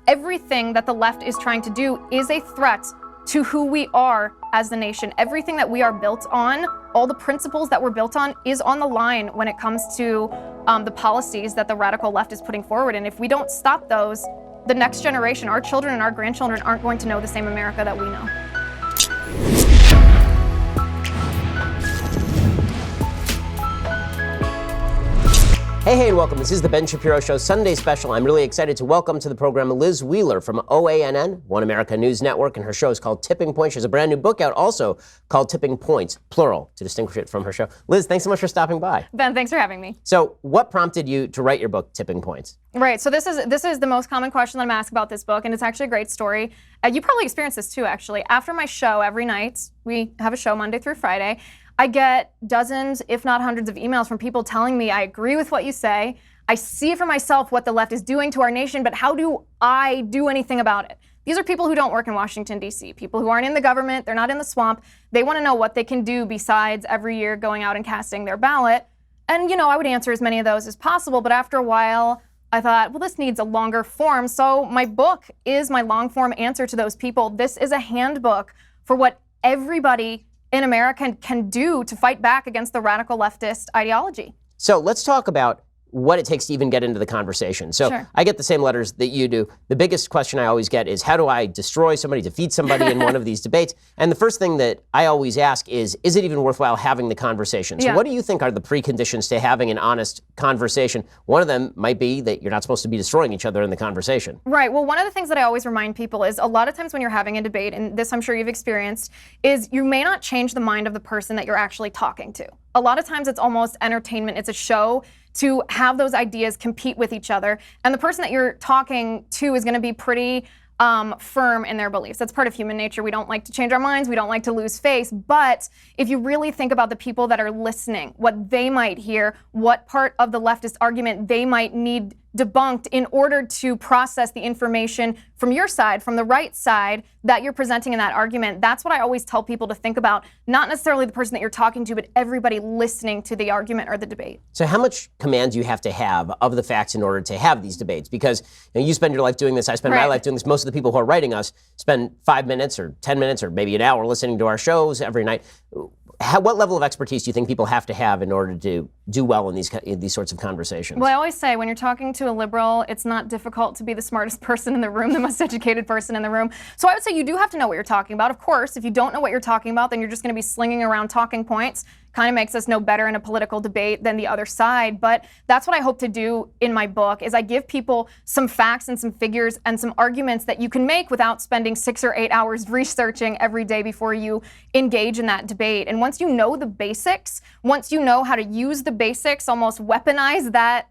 everything that the left is trying to do is a threat to who we are as the nation. Everything that we are built on, all the principles that we're built on, is on the line when it comes to the policies that the radical left is putting forward. And if we don't stop those, the next generation, our children and our grandchildren, aren't going to know the same America that we know. Hey, and welcome. This is the Ben Shapiro Show Sunday Special. I'm really excited to welcome to the program Liz Wheeler from OANN, One America News Network, and her show is called Tipping Point. She has a brand new book out also called Tipping Points, plural, to distinguish it from her show. Liz, thanks so much for stopping by. Ben, thanks for having me. So what prompted you to write your book, Tipping Points? Right, so this is the most common question that I'm asked about this book, and it's actually a great story. You probably experienced this too, actually. After my show every night, we have a show Monday through Friday, I get dozens, if not hundreds of emails from people telling me, I agree with what you say, I see for myself what the left is doing to our nation, but how do I do anything about it? These are people who don't work in Washington, D.C., people who aren't in the government, they're not in the swamp. They want to know what they can do besides every year going out and casting their ballot. And, I would answer as many of those as possible, but after a while, I thought, well, this needs a longer form. So my book is my long form answer to those people. This is a handbook for what everybody in America can do to fight back against the radical leftist ideology. So let's talk about what it takes to even get into the conversation. So Sure. I get the same letters that you do. The biggest question I always get is, how do I destroy somebody, defeat somebody in one of these debates? And the first thing that I always ask is it even worthwhile having the conversation? So what do you think are the preconditions to having an honest conversation? One of them might be that you're not supposed to be destroying each other in the conversation. Right. Well, one of the things that I always remind people is a lot of times when you're having a debate, and this I'm sure you've experienced, is you may not change the mind of the person that you're actually talking to. A lot of times it's almost entertainment. It's a show to have those ideas compete with each other. And the person that you're talking to is going to be pretty firm in their beliefs. That's part of human nature. We don't like to change our minds. We don't like to lose face. But if you really think about the people that are listening, what they might hear, what part of the leftist argument they might need debunked in order to process the information from your side, from the right side that you're presenting in that argument, that's what I always tell people to think about. Not necessarily the person that you're talking to, but everybody listening to the argument or the debate. So how much command do you have to have of the facts in order to have these debates? Because you spend your life doing this, I spend my life doing this. Most of the people who are writing us spend 5 minutes or 10 minutes or maybe an hour listening to our shows every night. What level of expertise do you think people have to have in order to do well in these sorts of conversations? Well, I always say when you're talking to a liberal, it's not difficult to be the smartest person in the room, the most educated person in the room. So I would say you do have to know what you're talking about. Of course, if you don't know what you're talking about, then you're just going to be slinging around talking points. Kind of makes us no better in a political debate than the other side. But that's what I hope to do in my book, is I give people some facts and some figures and some arguments that you can make without spending 6 or 8 hours researching every day before you engage in that debate. And once you know the basics, once you know how to use the basics, almost weaponize that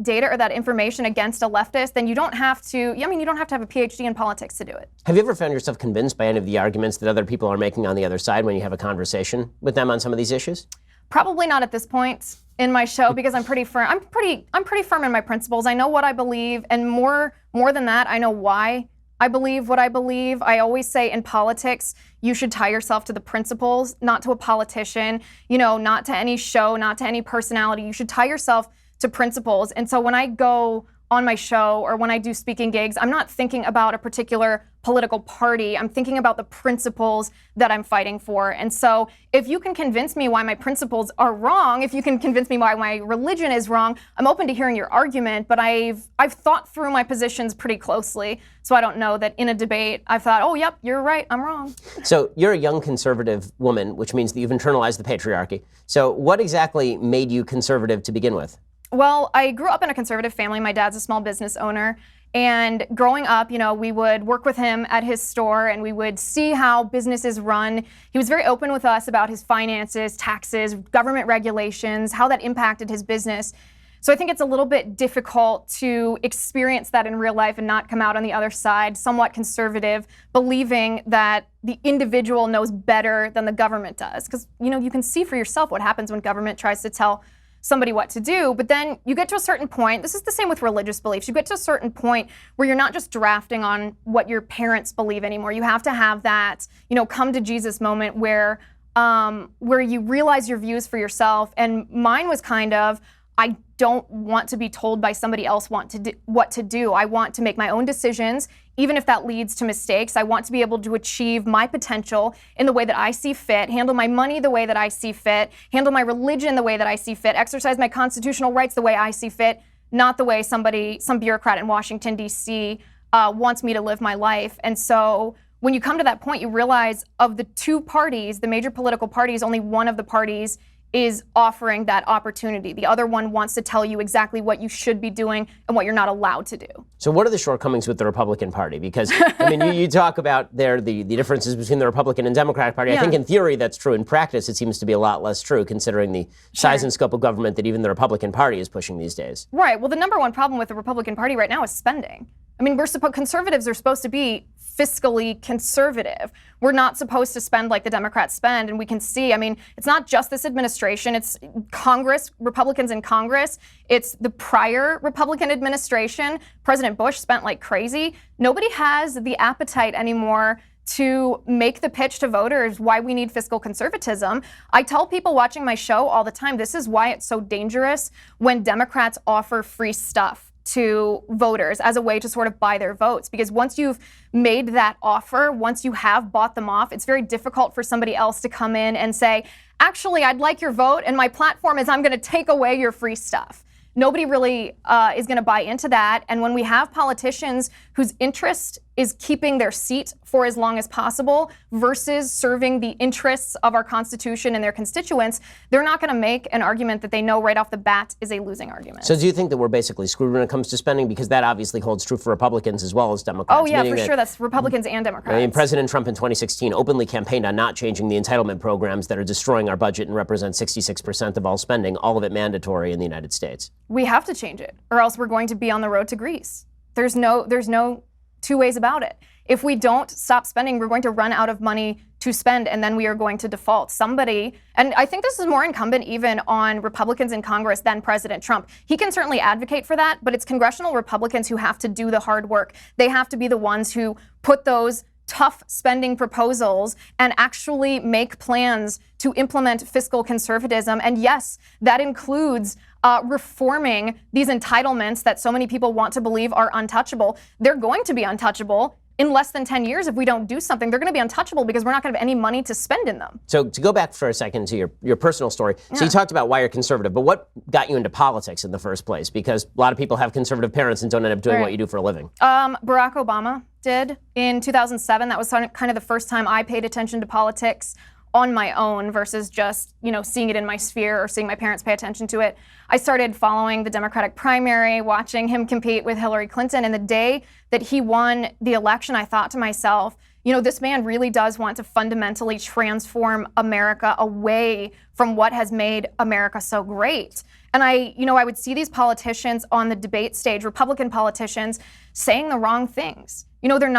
data or that information against a leftist, then you don't have to, you don't have to have a PhD in politics to do it. Have you ever found yourself convinced by any of the arguments that other people are making on the other side when you have a conversation with them on some of these issues? Probably not at this point in my show, because I'm pretty firm. I'm pretty firm in my principles. I know what I believe, and more than that, I know why I believe what I believe. I always say in politics, you should tie yourself to the principles, not to a politician, not to any show, not to any personality. You should tie yourself to principles. And so when I go on my show or when I do speaking gigs, I'm not thinking about a particular political party. I'm thinking about the principles that I'm fighting for. And so if you can convince me why my principles are wrong, if you can convince me why my religion is wrong, I'm open to hearing your argument, but I've thought through my positions pretty closely. So I don't know that in a debate I've thought, oh, yep, you're right, I'm wrong. So you're a young conservative woman, which means that you've internalized the patriarchy. So what exactly made you conservative to begin with? Well, I grew up in a conservative family. My dad's a small business owner. And growing up, we would work with him at his store and we would see how business is run. He was very open with us about his finances, taxes, government regulations, how that impacted his business. So I think it's a little bit difficult to experience that in real life and not come out on the other side, somewhat conservative, believing that the individual knows better than the government does. Because, you can see for yourself what happens when government tries to tell somebody what to do, but then you get to a certain point, this is the same with religious beliefs, you get to a certain point where you're not just drafting on what your parents believe anymore. You have to have that, come to Jesus moment where you realize your views for yourself. And mine was kind of, I don't want to be told by somebody else what to do. I want to make my own decisions, even if that leads to mistakes. I want to be able to achieve my potential in the way that I see fit, handle my money the way that I see fit, handle my religion the way that I see fit, exercise my constitutional rights the way I see fit, not the way some bureaucrat in Washington, D.C. Wants me to live my life. And so when you come to that point, you realize of the two parties, the major political parties, only one of the parties is offering that opportunity. The other one wants to tell you exactly what you should be doing and what you're not allowed to do. So what are the shortcomings with the Republican Party? Because, I mean, you talk about the differences between the Republican and Democratic Party. Yeah. I think in theory that's true. In practice, it seems to be a lot less true, considering the size and scope of government that even the Republican Party is pushing these days. Right. Well, the number one problem with the Republican Party right now is spending. I mean, conservatives are supposed to be fiscally conservative. We're not supposed to spend like the Democrats spend. And we can see, I mean, it's not just this administration, it's Congress, Republicans in Congress. It's the prior Republican administration. President Bush spent like crazy. Nobody has the appetite anymore to make the pitch to voters why we need fiscal conservatism. I tell people watching my show all the time, this is why it's so dangerous when Democrats offer free stuff to voters as a way to sort of buy their votes. Because once you've made that offer, once you have bought them off, it's very difficult for somebody else to come in and say, actually, I'd like your vote, and my platform is I'm going to take away your free stuff. Nobody really is going to buy into that. And when we have politicians whose interest is keeping their seat for as long as possible versus serving the interests of our Constitution and their constituents, they're not going to make an argument that they know right off the bat is a losing argument. So do you think that we're basically screwed when it comes to spending? Because that obviously holds true for Republicans as well as Democrats. Oh, yeah, for sure. That's Republicans and Democrats. I mean, President Trump in 2016 openly campaigned on not changing the entitlement programs that are destroying our budget and represent 66% of all spending, all of it mandatory in the United States. We have to change it, or else we're going to be on the road to Greece. There's no two ways about it. If we don't stop spending, we're going to run out of money to spend, and then we are going to default. Somebody, and I think this is more incumbent even on Republicans in Congress than President Trump. He can certainly advocate for that, but it's congressional Republicans who have to do the hard work. They have to be the ones who put those tough spending proposals and actually make plans to implement fiscal conservatism. And yes, that includes reforming these entitlements that so many people want to believe are untouchable. They're going to be untouchable in less than 10 years if we don't do something. They're going to be untouchable because we're not going to have any money to spend in them. So to go back for a second to your personal story, so you talked about why you're conservative, but what got you into politics in the first place? Because a lot of people have conservative parents and don't end up doing what you do for a living. Barack Obama did in 2007. That was kind of the first time I paid attention to politics on my own versus just, seeing it in my sphere or seeing my parents pay attention to it. I started following the Democratic primary, watching him compete with Hillary Clinton. And the day that he won the election, I thought to myself, this man really does want to fundamentally transform America away from what has made America so great. And I would see these politicians on the debate stage, Republican politicians, saying the wrong things. They're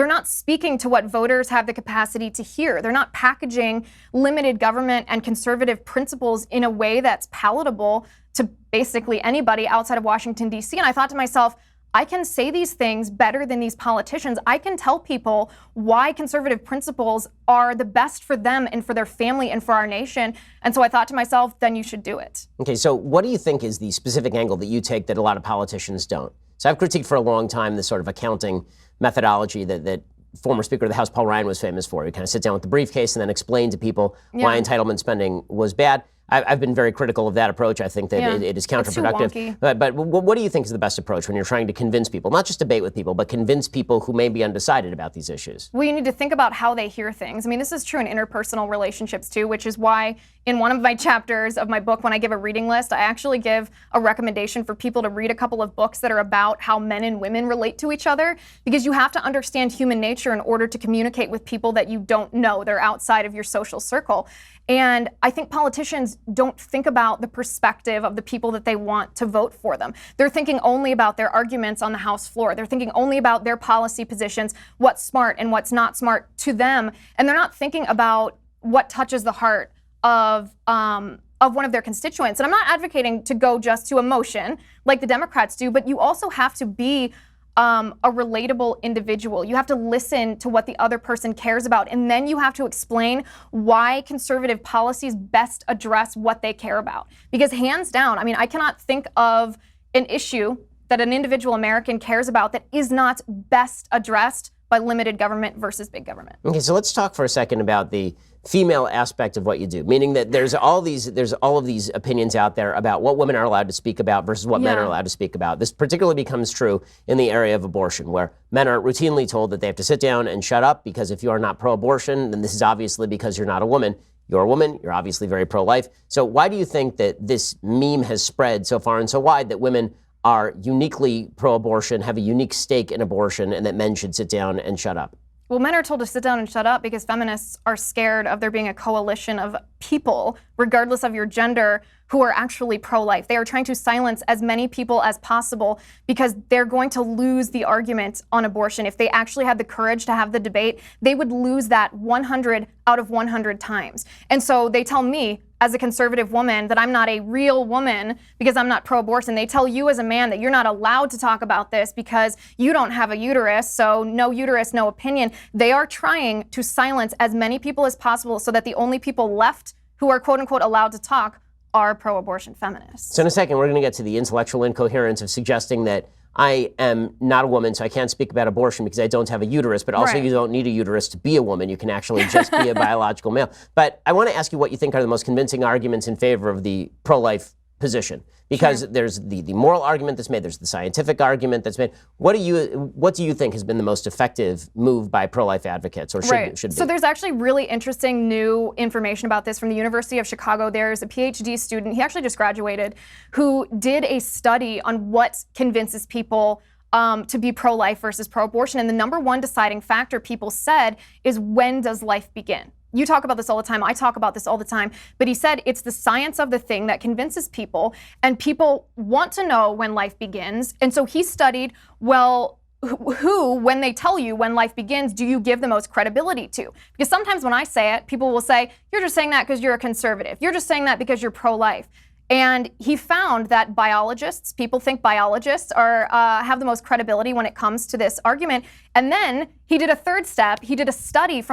not speaking to what voters have the capacity to hear. They're not packaging limited government and conservative principles in a way that's palatable to basically anybody outside of Washington, D.C. And I thought to myself, I can say these things better than these politicians. I can tell people why conservative principles are the best for them and for their family and for our nation. And so I thought to myself, then you should do it. Okay, so what do you think is the specific angle that you take that a lot of politicians don't? So I've critiqued for a long time this sort of accounting methodology that former Speaker of the House Paul Ryan was famous for. He kind of sit down with the briefcase and then explain to people why entitlement spending was bad. I've been very critical of that approach. I think that it is counterproductive. It's too wonky. But what do you think is the best approach when you're trying to convince people, not just debate with people, but convince people who may be undecided about these issues? Well, you need to think about how they hear things. I mean, this is true in interpersonal relationships too, which is why in one of my chapters of my book, when I give a reading list, I actually give a recommendation for people to read a couple of books that are about how men and women relate to each other, because you have to understand human nature in order to communicate with people that you don't know. They're outside of your social circle. And I think politicians don't think about the perspective of the people that they want to vote for them. They're thinking only about their arguments on the House floor. They're thinking only about their policy positions, what's smart and what's not smart to them. And they're not thinking about what touches the heart of one of their constituents. And I'm not advocating to go just to emotion like the Democrats do, but you also have to be a relatable individual. You have to listen to what the other person cares about, and then you have to explain why conservative policies best address what they care about. Because hands down, I mean, I cannot think of an issue that an individual American cares about that is not best addressed by limited government versus big government. Okay, so let's talk for a second about the female aspect of what you do, meaning that there's all of these opinions out there about what women are allowed to speak about versus what men are allowed to speak about. This particularly becomes true in the area of abortion, where men are routinely told that they have to sit down and shut up because if you are not pro-abortion, then this is obviously because you're not a woman. You're a woman, you're obviously very pro-life. So why do you think that this meme has spread so far and so wide that women are uniquely pro-abortion, have a unique stake in abortion, and that men should sit down and shut up? Well, men are told to sit down and shut up because feminists are scared of there being a coalition of people, regardless of your gender, who are actually pro-life. They are trying to silence as many people as possible because they're going to lose the argument on abortion. If they actually had the courage to have the debate, they would lose that 100 out of 100 times. And so they tell me, as a conservative woman, that I'm not a real woman because I'm not pro-abortion. They tell you as a man that you're not allowed to talk about this because you don't have a uterus, so no uterus, no opinion. They are trying to silence as many people as possible so that the only people left who are quote unquote allowed to talk are pro-abortion feminists. So in a second, we're going to get to the intellectual incoherence of suggesting that I am not a woman, so I can't speak about abortion because I don't have a uterus, but also you don't need a uterus to be a woman. You can actually just be a biological male. But I want to ask you what you think are the most convincing arguments in favor of the pro-life position. Because there's the moral argument that's made, there's the scientific argument that's made. What do you think has been the most effective move by pro-life advocates, or should be? So there's actually really interesting new information about this from the University of Chicago. There's a PhD student, he actually just graduated, who did a study on what convinces people to be pro-life versus pro-abortion. And the number one deciding factor people said is, when does life begin? You talk about this all the time. I talk about this all the time. But he said it's the science of the thing that convinces people, and people want to know when life begins. And so he studied, well, who, when they tell you when life begins, do you give the most credibility to? Because sometimes when I say it, people will say, you're just saying that because you're a conservative. You're just saying that because you're pro-life. And he found that biologists, people think biologists have the most credibility when it comes to this argument. And then he did a third step. He did a study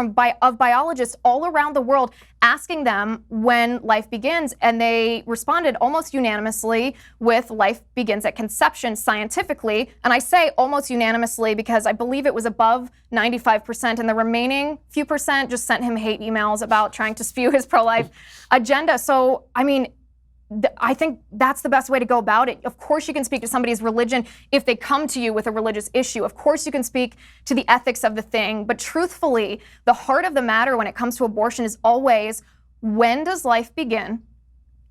of biologists all around the world, asking them when life begins. And they responded almost unanimously with life begins at conception scientifically. And I say almost unanimously because I believe it was above 95%. And the remaining few percent just sent him hate emails about trying to spew his pro-life agenda. So, I mean, I think that's the best way to go about it. Of course you can speak to somebody's religion if they come to you with a religious issue. Of course you can speak to the ethics of the thing. But truthfully, the heart of the matter when it comes to abortion is always, when does life begin?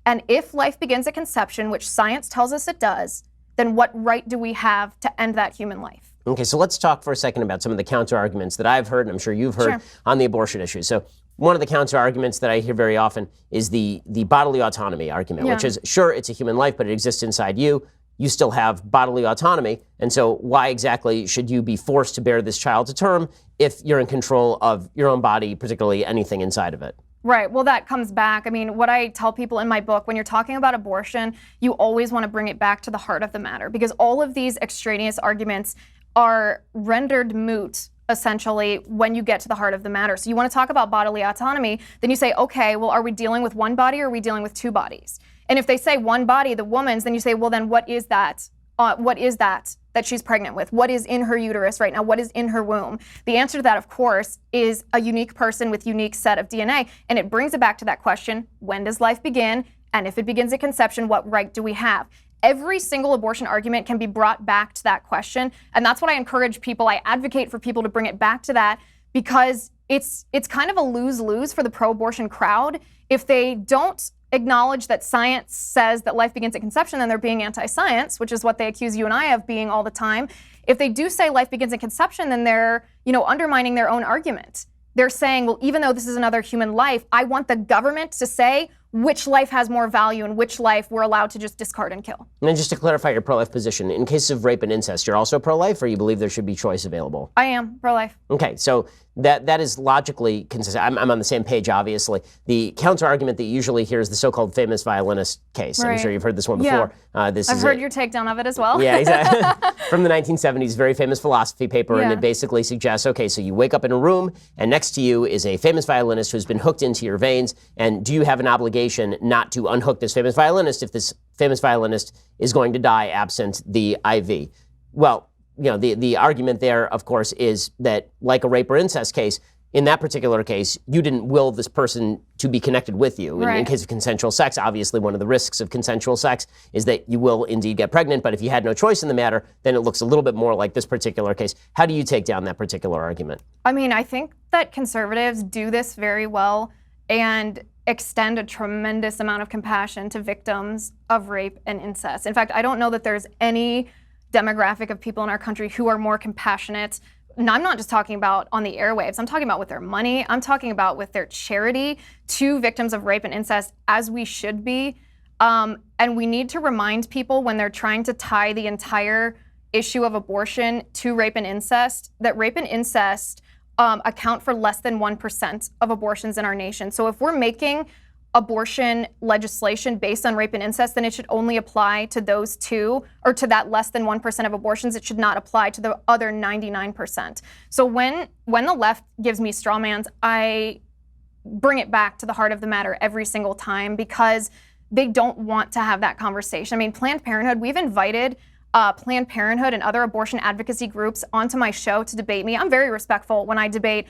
And if life begins at conception, which science tells us it does, then what right do we have to end that human life? Okay, so let's talk for a second about some of the counter arguments that I've heard, and I'm sure you've heard, on the abortion issue. So one of the counter arguments that I hear very often is the bodily autonomy argument, which is, sure, it's a human life, but it exists inside you. You still have bodily autonomy. And so why exactly should you be forced to bear this child to term if you're in control of your own body, particularly anything inside of it? Right. Well, that comes back. I mean, what I tell people in my book, when you're talking about abortion, you always want to bring it back to the heart of the matter, because all of these extraneous arguments are rendered moot essentially when you get to the heart of the matter. So you want to talk about bodily autonomy, then you say, okay, well, are we dealing with one body or are we dealing with two bodies? And if they say one body, the woman's, then you say, well, then what is that? What is that she's pregnant with? What is in her uterus right now? What is in her womb? The answer to that, of course, is a unique person with unique set of DNA. And it brings it back to that question, when does life begin? And if it begins at conception, what right do we have? Every single abortion argument can be brought back to that question. And that's what I encourage people. I advocate for people to bring it back to that, because it's kind of a lose-lose for the pro-abortion crowd. If they don't acknowledge that science says that life begins at conception, then they're being anti-science, which is what they accuse you and I of being all the time. If they do say life begins at conception, then they're, undermining their own argument. They're saying, well, even though this is another human life, I want the government to say which life has more value and which life we're allowed to just discard and kill. And then just to clarify your pro-life position, in cases of rape and incest, you're also pro-life, or you believe there should be choice available? I am pro-life. Okay, so that is logically consistent. I'm on the same page, obviously. The counter argument that you usually hear is the so-called famous violinist case. I'm sure you've heard this one before. I've heard your takedown of it as well. Yeah, exactly. From the 1970s, very famous philosophy paper, and it basically suggests, okay, so you wake up in a room, and next to you is a famous violinist who's been hooked into your veins, and do you have an obligation not to unhook this famous violinist if this famous violinist is going to die absent the IV? Well, the argument there, of course, is that, like a rape or incest case, in that particular case, you didn't will this person to be connected with you. In case of consensual sex, obviously one of the risks of consensual sex is that you will indeed get pregnant, but if you had no choice in the matter, then it looks a little bit more like this particular case. How do you take down that particular argument? I mean, I think that conservatives do this very well and extend a tremendous amount of compassion to victims of rape and incest. In fact, I don't know that there's any demographic of people in our country who are more compassionate. And I'm not just talking about on the airwaves. I'm talking about with their money. I'm talking about with their charity to victims of rape and incest, as we should be. And we need to remind people when they're trying to tie the entire issue of abortion to rape and incest, that rape and incest account for less than 1% of abortions in our nation. So if we're making abortion legislation based on rape and incest, then it should only apply to those two, or to that less than 1% of abortions. It should not apply to the other 99%. So when the left gives me straw mans, I bring it back to the heart of the matter every single time, because they don't want to have that conversation. I mean, Planned Parenthood, we've invited Planned Parenthood and other abortion advocacy groups onto my show to debate me. I'm very respectful when I debate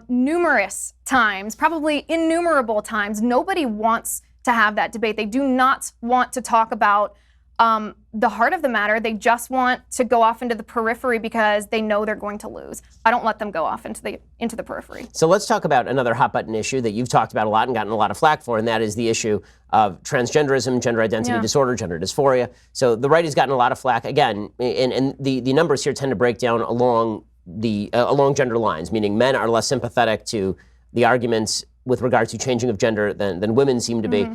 numerous times, probably innumerable times. Nobody wants to have that debate. They do not want to talk about the heart of the matter. They just want to go off into the periphery because they know they're going to lose. I don't let them go off into the periphery. So let's talk about another hot button issue that you've talked about a lot and gotten a lot of flack for, and that is the issue of transgenderism, gender identity disorder, gender dysphoria. So the right has gotten a lot of flack again, and the numbers here tend to break down along gender lines, meaning men are less sympathetic to the arguments with regard to changing of gender than women seem to be,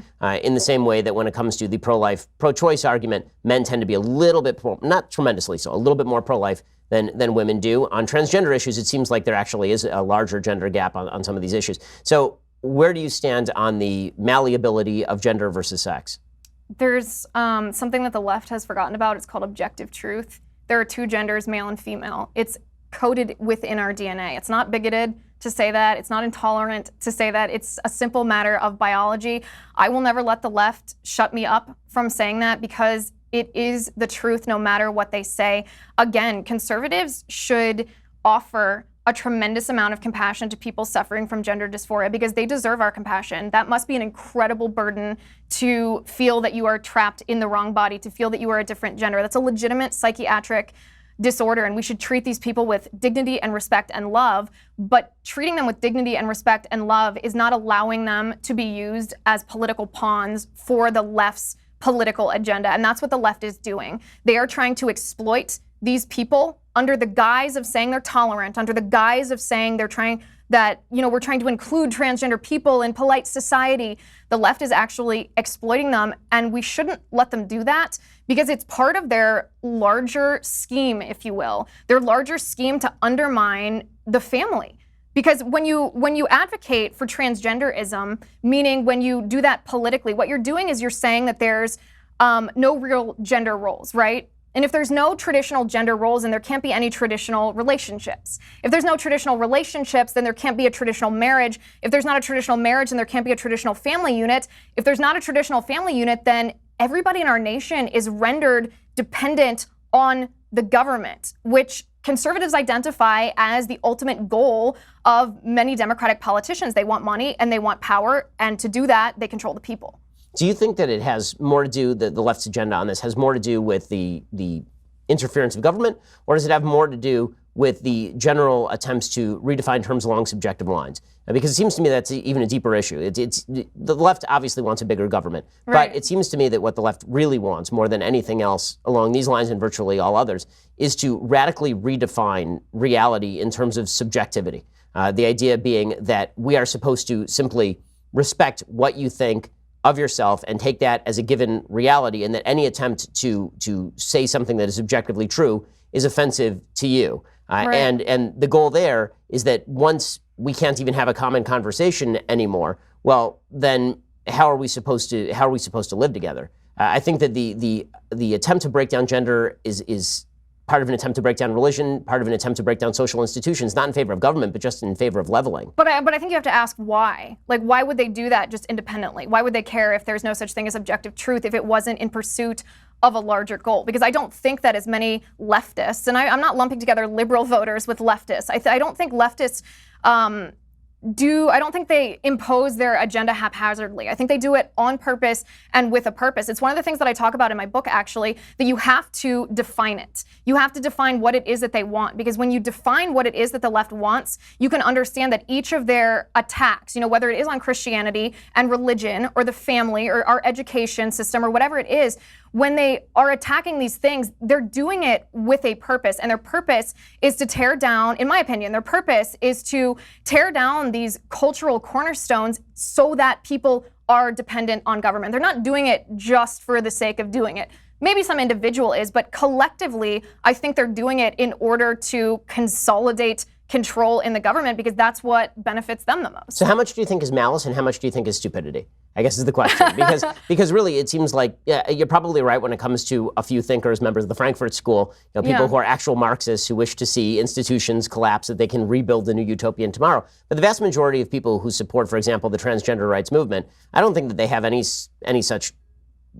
in the same way that when it comes to the pro-life, pro-choice argument, men tend to be a little bit, not tremendously so, a little bit more pro-life than women do. On transgender issues, it seems like there actually is a larger gender gap on some of these issues. So where do you stand on the malleability of gender versus sex? There's something that the left has forgotten about. It's called objective truth. There are two genders, male and female. It's coded within our DNA. It's not bigoted to say that. It's not intolerant to say that. It's a simple matter of biology. I will never let the left shut me up from saying that, because it is the truth no matter what they say. Again, conservatives should offer a tremendous amount of compassion to people suffering from gender dysphoria, because they deserve our compassion. That must be an incredible burden to feel that you are trapped in the wrong body, to feel that you are a different gender. That's a legitimate psychiatric disorder, and we should treat these people with dignity and respect and love. But treating them with dignity and respect and love is not allowing them to be used as political pawns for the left's political agenda. And that's what the left is doing. They are trying to exploit these people under the guise of saying they're tolerant, under the guise of saying we're trying to include transgender people in polite society. The left is actually exploiting them, and we shouldn't let them do that, because it's part of their larger scheme, if you will, their larger scheme to undermine the family. Because when you advocate for transgenderism, meaning when you do that politically, what you're doing is you're saying that there's no real gender roles, right? And if there's no traditional gender roles, then there can't be any traditional relationships. If there's no traditional relationships, then there can't be a traditional marriage. If there's not a traditional marriage, then there can't be a traditional family unit. If there's not a traditional family unit, then everybody in our nation is rendered dependent on the government, which conservatives identify as the ultimate goal of many Democratic politicians. They want money and they want power, and to do that, they control the people. Do you think that it has more to do, the left's agenda on this has more to do with the interference of government, or does it have more to do with the general attempts to redefine terms along subjective lines? Because it seems to me that's even a deeper issue. The left obviously wants a bigger government, but it seems to me that what the left really wants, more than anything else along these lines and virtually all others, is to radically redefine reality in terms of subjectivity. The idea being that we are supposed to simply respect what you think of yourself and take that as a given reality, and that any attempt to say something that is objectively true is offensive to you. Right. And the goal there is that once we can't even have a common conversation anymore, well, then how are we supposed to live together? I think that the attempt to break down gender is part of an attempt to break down religion, part of an attempt to break down social institutions, not in favor of government, but just in favor of leveling. But I think you have to ask why. Like, why would they do that just independently? Why would they care if there's no such thing as objective truth if it wasn't in pursuit of a larger goal? Because I don't think that as many leftists, and I'm not lumping together liberal voters with leftists. I don't think leftists I don't think they impose their agenda haphazardly. I think they do it on purpose and with a purpose. It's one of the things that I talk about in my book, actually, that you have to define it. You have to define what it is that they want, because when you define what it is that the left wants, you can understand that each of their attacks, whether it is on Christianity and religion or the family or our education system or whatever it is, when they are attacking these things, they're doing it with a purpose. And their purpose is to tear down, in my opinion, their purpose is to tear down these cultural cornerstones so that people are dependent on government. They're not doing it just for the sake of doing it. Maybe some individual is, but collectively, I think they're doing it in order to consolidate control in the government, because that's what benefits them the most. So how much do you think is malice and how much do you think is stupidity? I guess is the question. Because really it seems like, you're probably right when it comes to a few thinkers, members of the Frankfurt School, people who are actual Marxists who wish to see institutions collapse so that they can rebuild the new utopian tomorrow. But the vast majority of people who support, for example, the transgender rights movement, I don't think that they have any such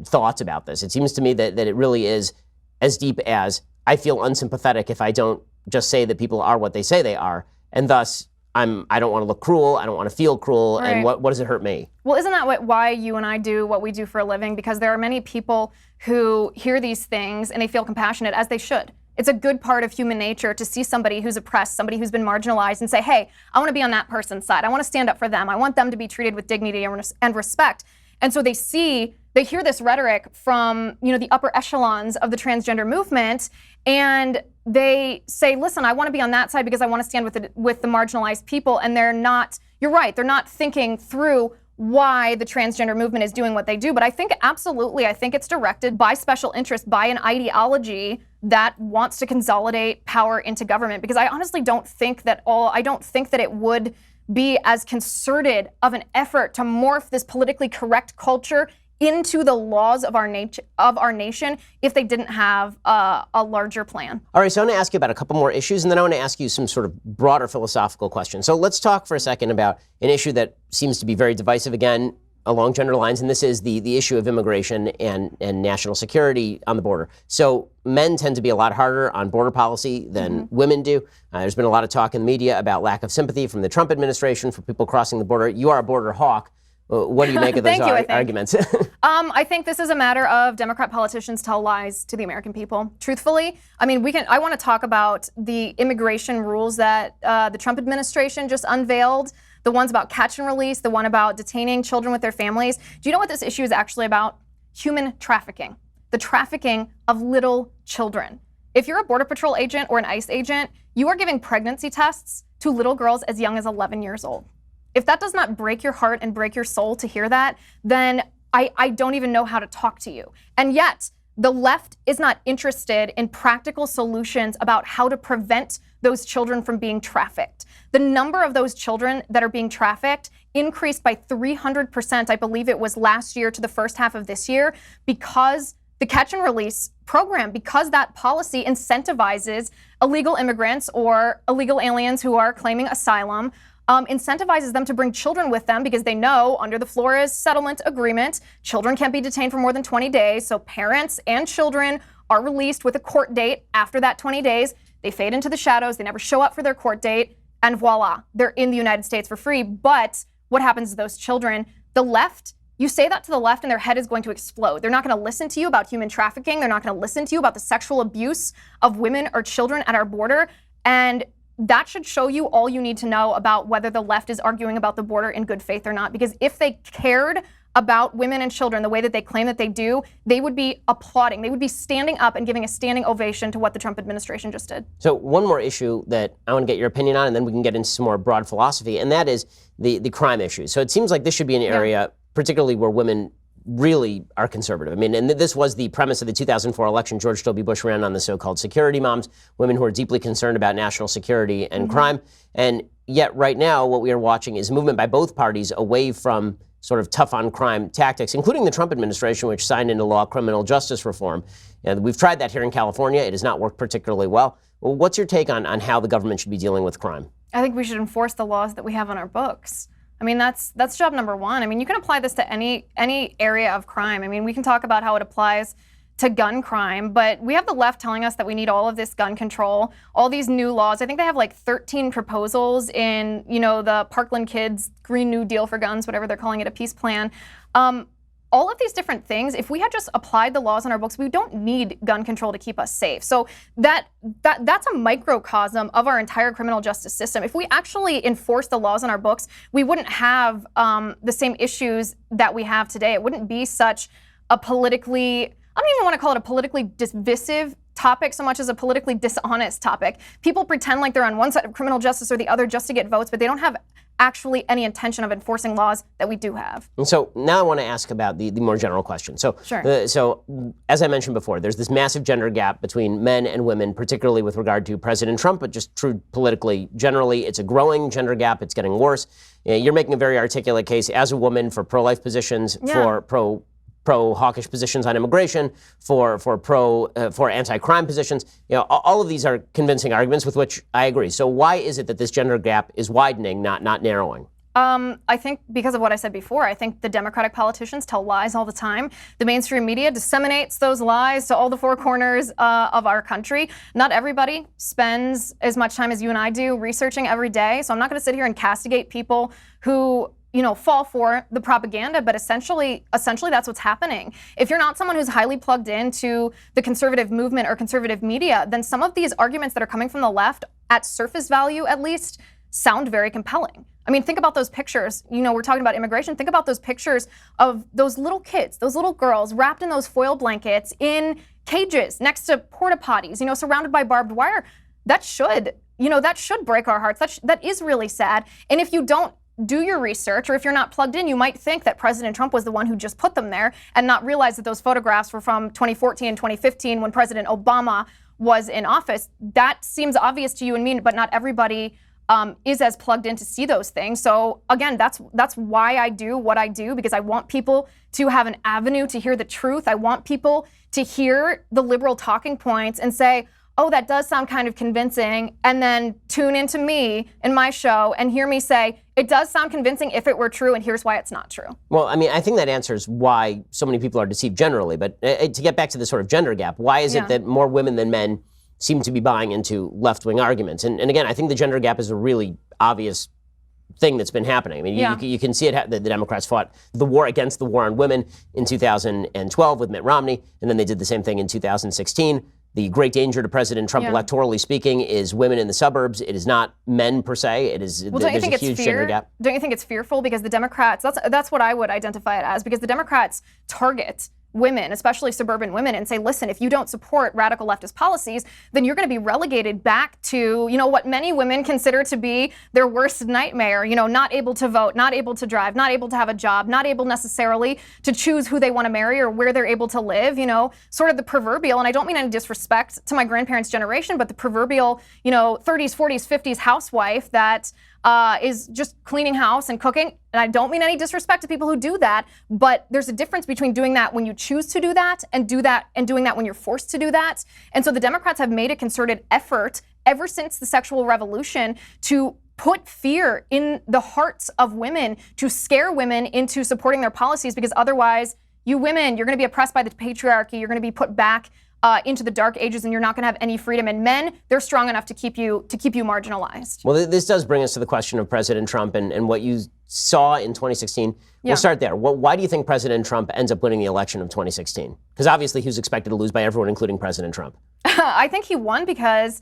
thoughts about this. It seems to me that it really is as deep as I feel unsympathetic if I don't just say that people are what they say they are, and thus I don't want to look cruel, I don't want to feel cruel, right. And what does it hurt me? Well, isn't that why you and I do what we do for a living? Because there are many people who hear these things and they feel compassionate, as they should. It's a good part of human nature to see somebody who's oppressed, somebody who's been marginalized, and say, hey, I want to be on that person's side. I want to stand up for them. I want them to be treated with dignity and respect. And so they hear this rhetoric from, the upper echelons of the transgender movement, and they say, listen, I want to be on that side because I want to stand with the marginalized people. And you're right, they're not thinking through why the transgender movement is doing what they do. But I think it's directed by special interest, by an ideology that wants to consolidate power into government. Because I honestly don't think that it would be as concerted of an effort to morph this politically correct culture into the laws of our nation if they didn't have a larger plan. All right, so I want to ask you about a couple more issues, and then I want to ask you some sort of broader philosophical questions. So let's talk for a second about an issue that seems to be very divisive again along gender lines, and this is the issue of immigration and national security on the border. So men tend to be a lot harder on border policy than women do. There's been a lot of talk in the media about lack of sympathy from the Trump administration for people crossing the border. You are a border hawk. What do you make of those arguments? I think this is a matter of Democrat politicians tell lies to the American people. Truthfully, I want to talk about the immigration rules that the Trump administration just unveiled, the ones about catch and release, the one about detaining children with their families. Do you know what this issue is actually about? Human trafficking, the trafficking of little children. If you're a Border Patrol agent or an ICE agent, you are giving pregnancy tests to little girls as young as 11 years old. If that does not break your heart and break your soul to hear that, then I don't even know how to talk to you. And yet, the left is not interested in practical solutions about how to prevent those children from being trafficked. The number of those children that are being trafficked increased by 300%, I believe it was last year to the first half of this year, because the catch and release program, because that policy incentivizes illegal immigrants or illegal aliens who are claiming asylum, incentivizes them to bring children with them, because they know under the Flores settlement agreement, children can't be detained for more than 20 days. So parents and children are released with a court date after that 20 days. They fade into the shadows. They never show up for their court date. And voila, they're in the United States for free. But what happens to those children? The left, you say that to the left and their head is going to explode. They're not going to listen to you about human trafficking. They're not going to listen to you about the sexual abuse of women or children at our border. And that should show you all you need to know about whether the left is arguing about the border in good faith or not. Because if they cared about women and children the way that they claim that they do, they would be applauding. They would be standing up and giving a standing ovation to what the Trump administration just did. So one more issue that I want to get your opinion on, and then we can get into some more broad philosophy, and that is the crime issue. So it seems like this should be an area, particularly where women really are conservative. I mean, and this was the premise of the 2004 election. George W. Bush ran on the so-called security moms, women who are deeply concerned about national security and crime. And yet right now, what we are watching is a movement by both parties away from sort of tough on crime tactics, including the Trump administration, which signed into law criminal justice reform. And we've tried that here in California. It has not worked particularly well. Well, what's your take on how the government should be dealing with crime? I think we should enforce the laws that we have on our books. I mean, that's job number one. I mean, you can apply this to any area of crime. I mean, we can talk about how it applies to gun crime, but we have the left telling us that we need all of this gun control, all these new laws. I think they have like 13 proposals in, the Parkland Kids Green New Deal for guns, whatever they're calling it, a peace plan. All of these different things, if we had just applied the laws in our books, we don't need gun control to keep us safe. So that's a microcosm of our entire criminal justice system. If we actually enforce the laws in our books, we wouldn't have the same issues that we have today. It wouldn't be such a politically, I don't even want to call it a politically divisive topic so much as a politically dishonest topic. People pretend like they're on one side of criminal justice or the other just to get votes, but they don't have actually any intention of enforcing laws that we do have. And so now I want to ask about the more general question. So, sure. So as I mentioned before, there's this massive gender gap between men and women, particularly with regard to President Trump, but just true politically generally. It's a growing gender gap. It's getting worse. You're making a very articulate case as a woman for pro-life positions, for pro-hawkish positions on immigration, for anti-crime positions. All of these are convincing arguments with which I agree. So why is it that this gender gap is widening, not narrowing? I think because of what I said before. I think the Democratic politicians tell lies all the time. The mainstream media disseminates those lies to all the four corners of our country. Not everybody spends as much time as you and I do researching every day. So I'm not going to sit here and castigate people who fall for the propaganda, but essentially that's what's happening. If you're not someone who's highly plugged into the conservative movement or conservative media, then some of these arguments that are coming from the left, at surface value at least, sound very compelling. I mean, think about those pictures. We're talking about immigration. Think about those pictures of those little kids, those little girls wrapped in those foil blankets in cages next to porta potties, surrounded by barbed wire. That should break our hearts. That is really sad. And if you don't do your research, or if you're not plugged in, you might think that President Trump was the one who just put them there and not realize that those photographs were from 2014 and 2015 when President Obama was in office. That seems obvious to you and me, but not everybody is as plugged in to see those things. So again, that's why I do what I do, because I want people to have an avenue to hear the truth. I want people to hear the liberal talking points and say, oh, that does sound kind of convincing, and then tune into me in my show and hear me say, it does sound convincing if it were true, and here's why it's not true. Well, I mean, I think that answers why so many people are deceived generally, but to get back to the sort of gender gap, why is it that more women than men seem to be buying into left-wing arguments? And again, I think the gender gap is a really obvious thing that's been happening. I mean, you can see it. The Democrats fought the war against the war on women in 2012 with Mitt Romney, and then they did the same thing in 2016. The great danger to President Trump, electorally speaking, is women in the suburbs. It is not men per se. It is. Well, there's a huge gender gap. Don't you think it's fearful? Because the Democrats, that's what I would identify it as, because the Democrats target women, especially suburban women, and say, listen, if you don't support radical leftist policies, then you're going to be relegated back to, what many women consider to be their worst nightmare, not able to vote, not able to drive, not able to have a job, not able necessarily to choose who they want to marry or where they're able to live, sort of the proverbial, and I don't mean any disrespect to my grandparents' generation, but the proverbial, 30s, 40s, 50s housewife that is just cleaning house and cooking. And I don't mean any disrespect to people who do that, but there's a difference between doing that when you choose to do that and doing that when you're forced to do that. And so the Democrats have made a concerted effort ever since the sexual revolution to put fear in the hearts of women, to scare women into supporting their policies, because otherwise you women, you're going to be oppressed by the patriarchy, you're going to be put back into the dark ages, and you're not going to have any freedom. And men, they're strong enough to keep you marginalized. Well, this does bring us to the question of President Trump and what you saw in 2016. We'll start there. Why do you think President Trump ends up winning the election of 2016? Because obviously he was expected to lose by everyone, including President Trump. I think he won because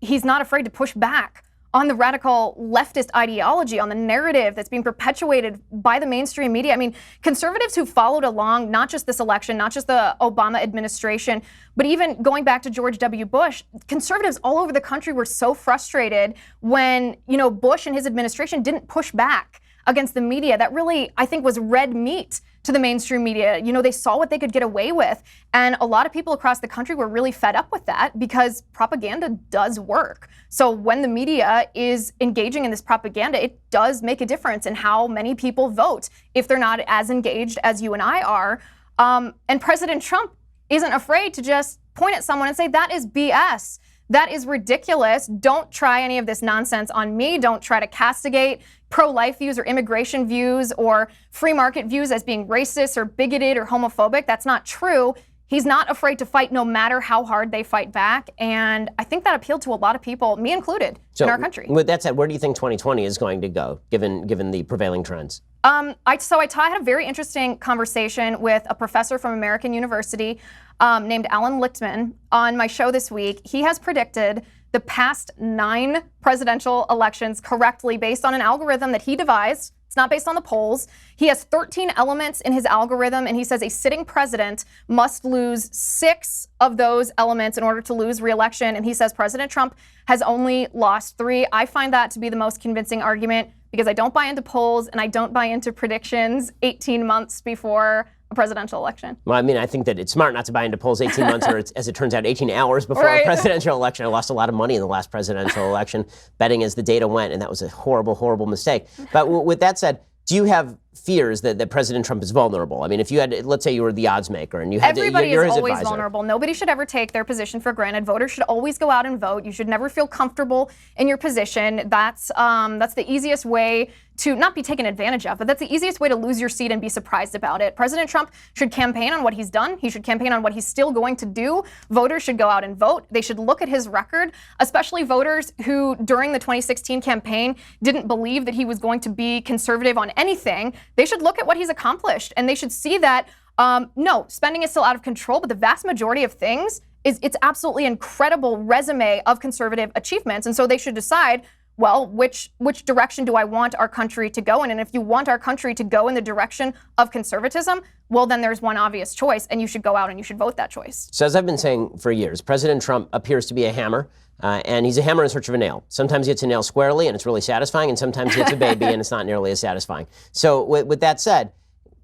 he's not afraid to push back on the radical leftist ideology, on the narrative that's being perpetuated by the mainstream media. I mean, conservatives who followed along, not just this election, not just the Obama administration, but even going back to George W. Bush, conservatives all over the country were so frustrated when, Bush and his administration didn't push back against the media. That really, I think, was red meat to the mainstream media. You know, they saw what they could get away with. And a lot of people across the country were really fed up with that because propaganda does work. So when the media is engaging in this propaganda, it does make a difference in how many people vote if they're not as engaged as you and I are. And President Trump isn't afraid to just point at someone and say, that is BS. That is ridiculous. Don't try any of this nonsense on me. Don't try to castigate pro-life views or immigration views or free market views as being racist or bigoted or homophobic. That's not true. He's not afraid to fight no matter how hard they fight back. And I think that appealed to a lot of people, me included, in our country. With that said, where do you think 2020 is going to go, given the prevailing trends? I had a very interesting conversation with a professor from American University named Alan Lichtman on my show this week. He has predicted the past 9 presidential elections correctly based on an algorithm that he devised. It's not based on the polls. He has 13 elements in his algorithm, and he says a sitting president must lose 6 of those elements in order to lose re-election. And he says President Trump has only lost 3. I find that to be the most convincing argument because I don't buy into polls and I don't buy into predictions 18 months before a presidential election. Well, I mean, I think that it's smart not to buy into polls 18 months or, as it turns out, 18 hours before a presidential election. I lost a lot of money in the last presidential election betting as the data went, and that was a horrible, horrible mistake. But with that said, do you have fears that President Trump is vulnerable? I mean, if you had, let's say you were the odds maker and you had Everybody you're is his always advisor. vulnerable. Nobody should ever take their position for granted. Voters should always go out and vote. You should never feel comfortable in your position. That's the easiest way to not be taken advantage of, but that's the easiest way to lose your seat and be surprised about it. President Trump should campaign on what he's done. He should campaign on what he's still going to do. Voters should go out and vote. They should look at his record, especially voters who during the 2016 campaign didn't believe that he was going to be conservative on anything. They should look at what he's accomplished and they should see that, no, spending is still out of control, but the vast majority of things it's absolutely incredible resume of conservative achievements. And so they should decide, well, which direction do I want our country to go in? And if you want our country to go in the direction of conservatism, well, then there's one obvious choice, and you should go out and you should vote that choice. So as I've been saying for years, President Trump appears to be a hammer, and he's a hammer in search of a nail. Sometimes he hits a nail squarely, and it's really satisfying, and sometimes he hits a baby, and it's not nearly as satisfying. So with that said,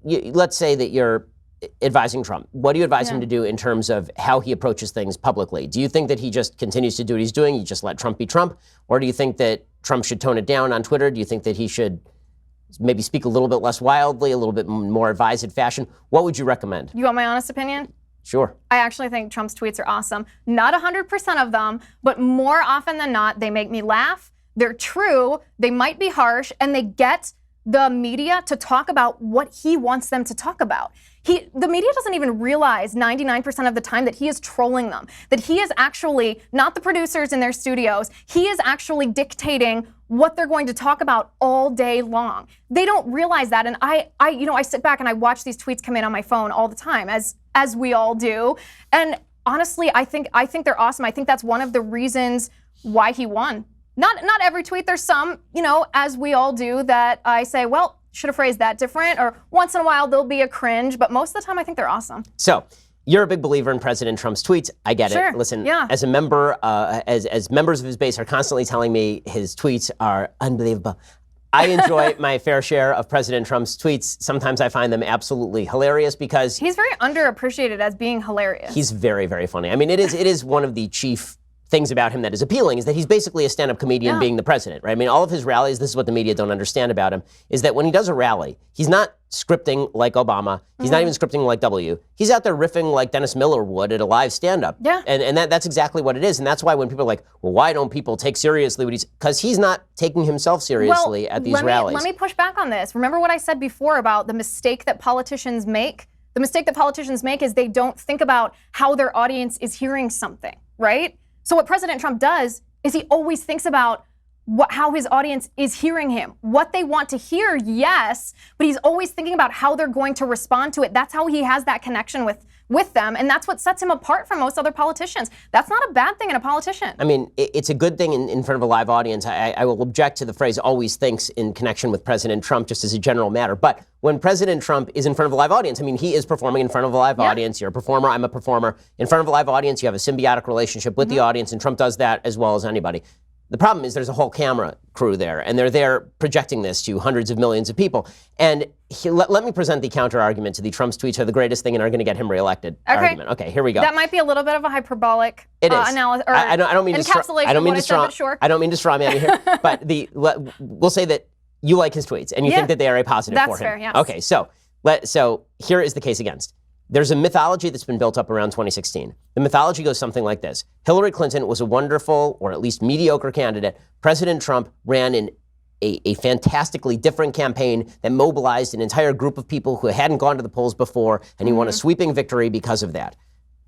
let's say that you're advising Trump. What do you advise him to do in terms of how he approaches things publicly? Do you think that he just continues to do what he's doing? You just let Trump be Trump? Or do you think that Trump should tone it down on Twitter? Do you think that he should maybe speak a little bit less wildly, a little bit more advised fashion? What would you recommend? You want my honest opinion? Sure. I actually think Trump's tweets are awesome. Not 100% of them, but more often than not, they make me laugh. They're true. They might be harsh, and they get the media to talk about what he wants them to talk about. The media doesn't even realize 99% of the time that he is trolling them, that he is actually, not the producers in their studios, he is actually dictating what they're going to talk about all day long. They don't realize that, and I sit back and I watch these tweets come in on my phone all the time, as we all do, and honestly, I think they're awesome. I think that's one of the reasons why he won. Not every tweet. There's some, as we all do, that I say, well, should have phrased that different, or once in a while there'll be a cringe, but most of the time I think they're awesome. So you're a big believer in President Trump's tweets. I get it. Listen, as a member, as members of his base are constantly telling me his tweets are unbelievable. I enjoy my fair share of President Trump's tweets. Sometimes I find them absolutely hilarious because he's very underappreciated as being hilarious. He's very, very funny. I mean, it is one of the chief things about him that is appealing is that he's basically a stand-up comedian being the president, right? I mean, all of his rallies, this is what the media don't understand about him, is that when he does a rally, he's not scripting like Obama. He's not even scripting like W. He's out there riffing like Dennis Miller would at a live stand-up. Yeah. And that's exactly what it is. And that's why when people are like, well, why don't people take seriously what he's, because he's not taking himself seriously at these rallies. Let me push back on this. Remember what I said before about the mistake that politicians make? The mistake that politicians make is they don't think about how their audience is hearing something, right? So what President Trump does is he always thinks about how his audience is hearing him. What they want to hear, yes, but he's always thinking about how they're going to respond to it. That's how he has that connection with them, and that's what sets him apart from most other politicians. That's not a bad thing in a politician. I mean, it's a good thing in front of a live audience. I will object to the phrase always thinks in connection with President Trump just as a general matter. But when President Trump is in front of a live audience, I mean, he is performing in front of a live audience. You're a performer, I'm a performer. In front of a live audience, you have a symbiotic relationship with the audience, and Trump does that as well as anybody. The problem is there's a whole camera crew there, and they're there projecting this to hundreds of millions of people. And let me present the counter argument to the Trump's tweets are the greatest thing and are going to get him reelected argument. Okay, here we go. That might be a little bit of a hyperbolic analysis. I don't mean encapsulation I don't mean of to straw. sure. I don't mean to straw man you here. But we'll say that you like his tweets and you think that they are a positive for him. That's fair. Yes. Okay, so here is the case against. There's a mythology that's been built up around 2016. The mythology goes something like this. Hillary Clinton was a wonderful, or at least mediocre candidate. President Trump ran in a fantastically different campaign that mobilized an entire group of people who hadn't gone to the polls before, and he won a sweeping victory because of that.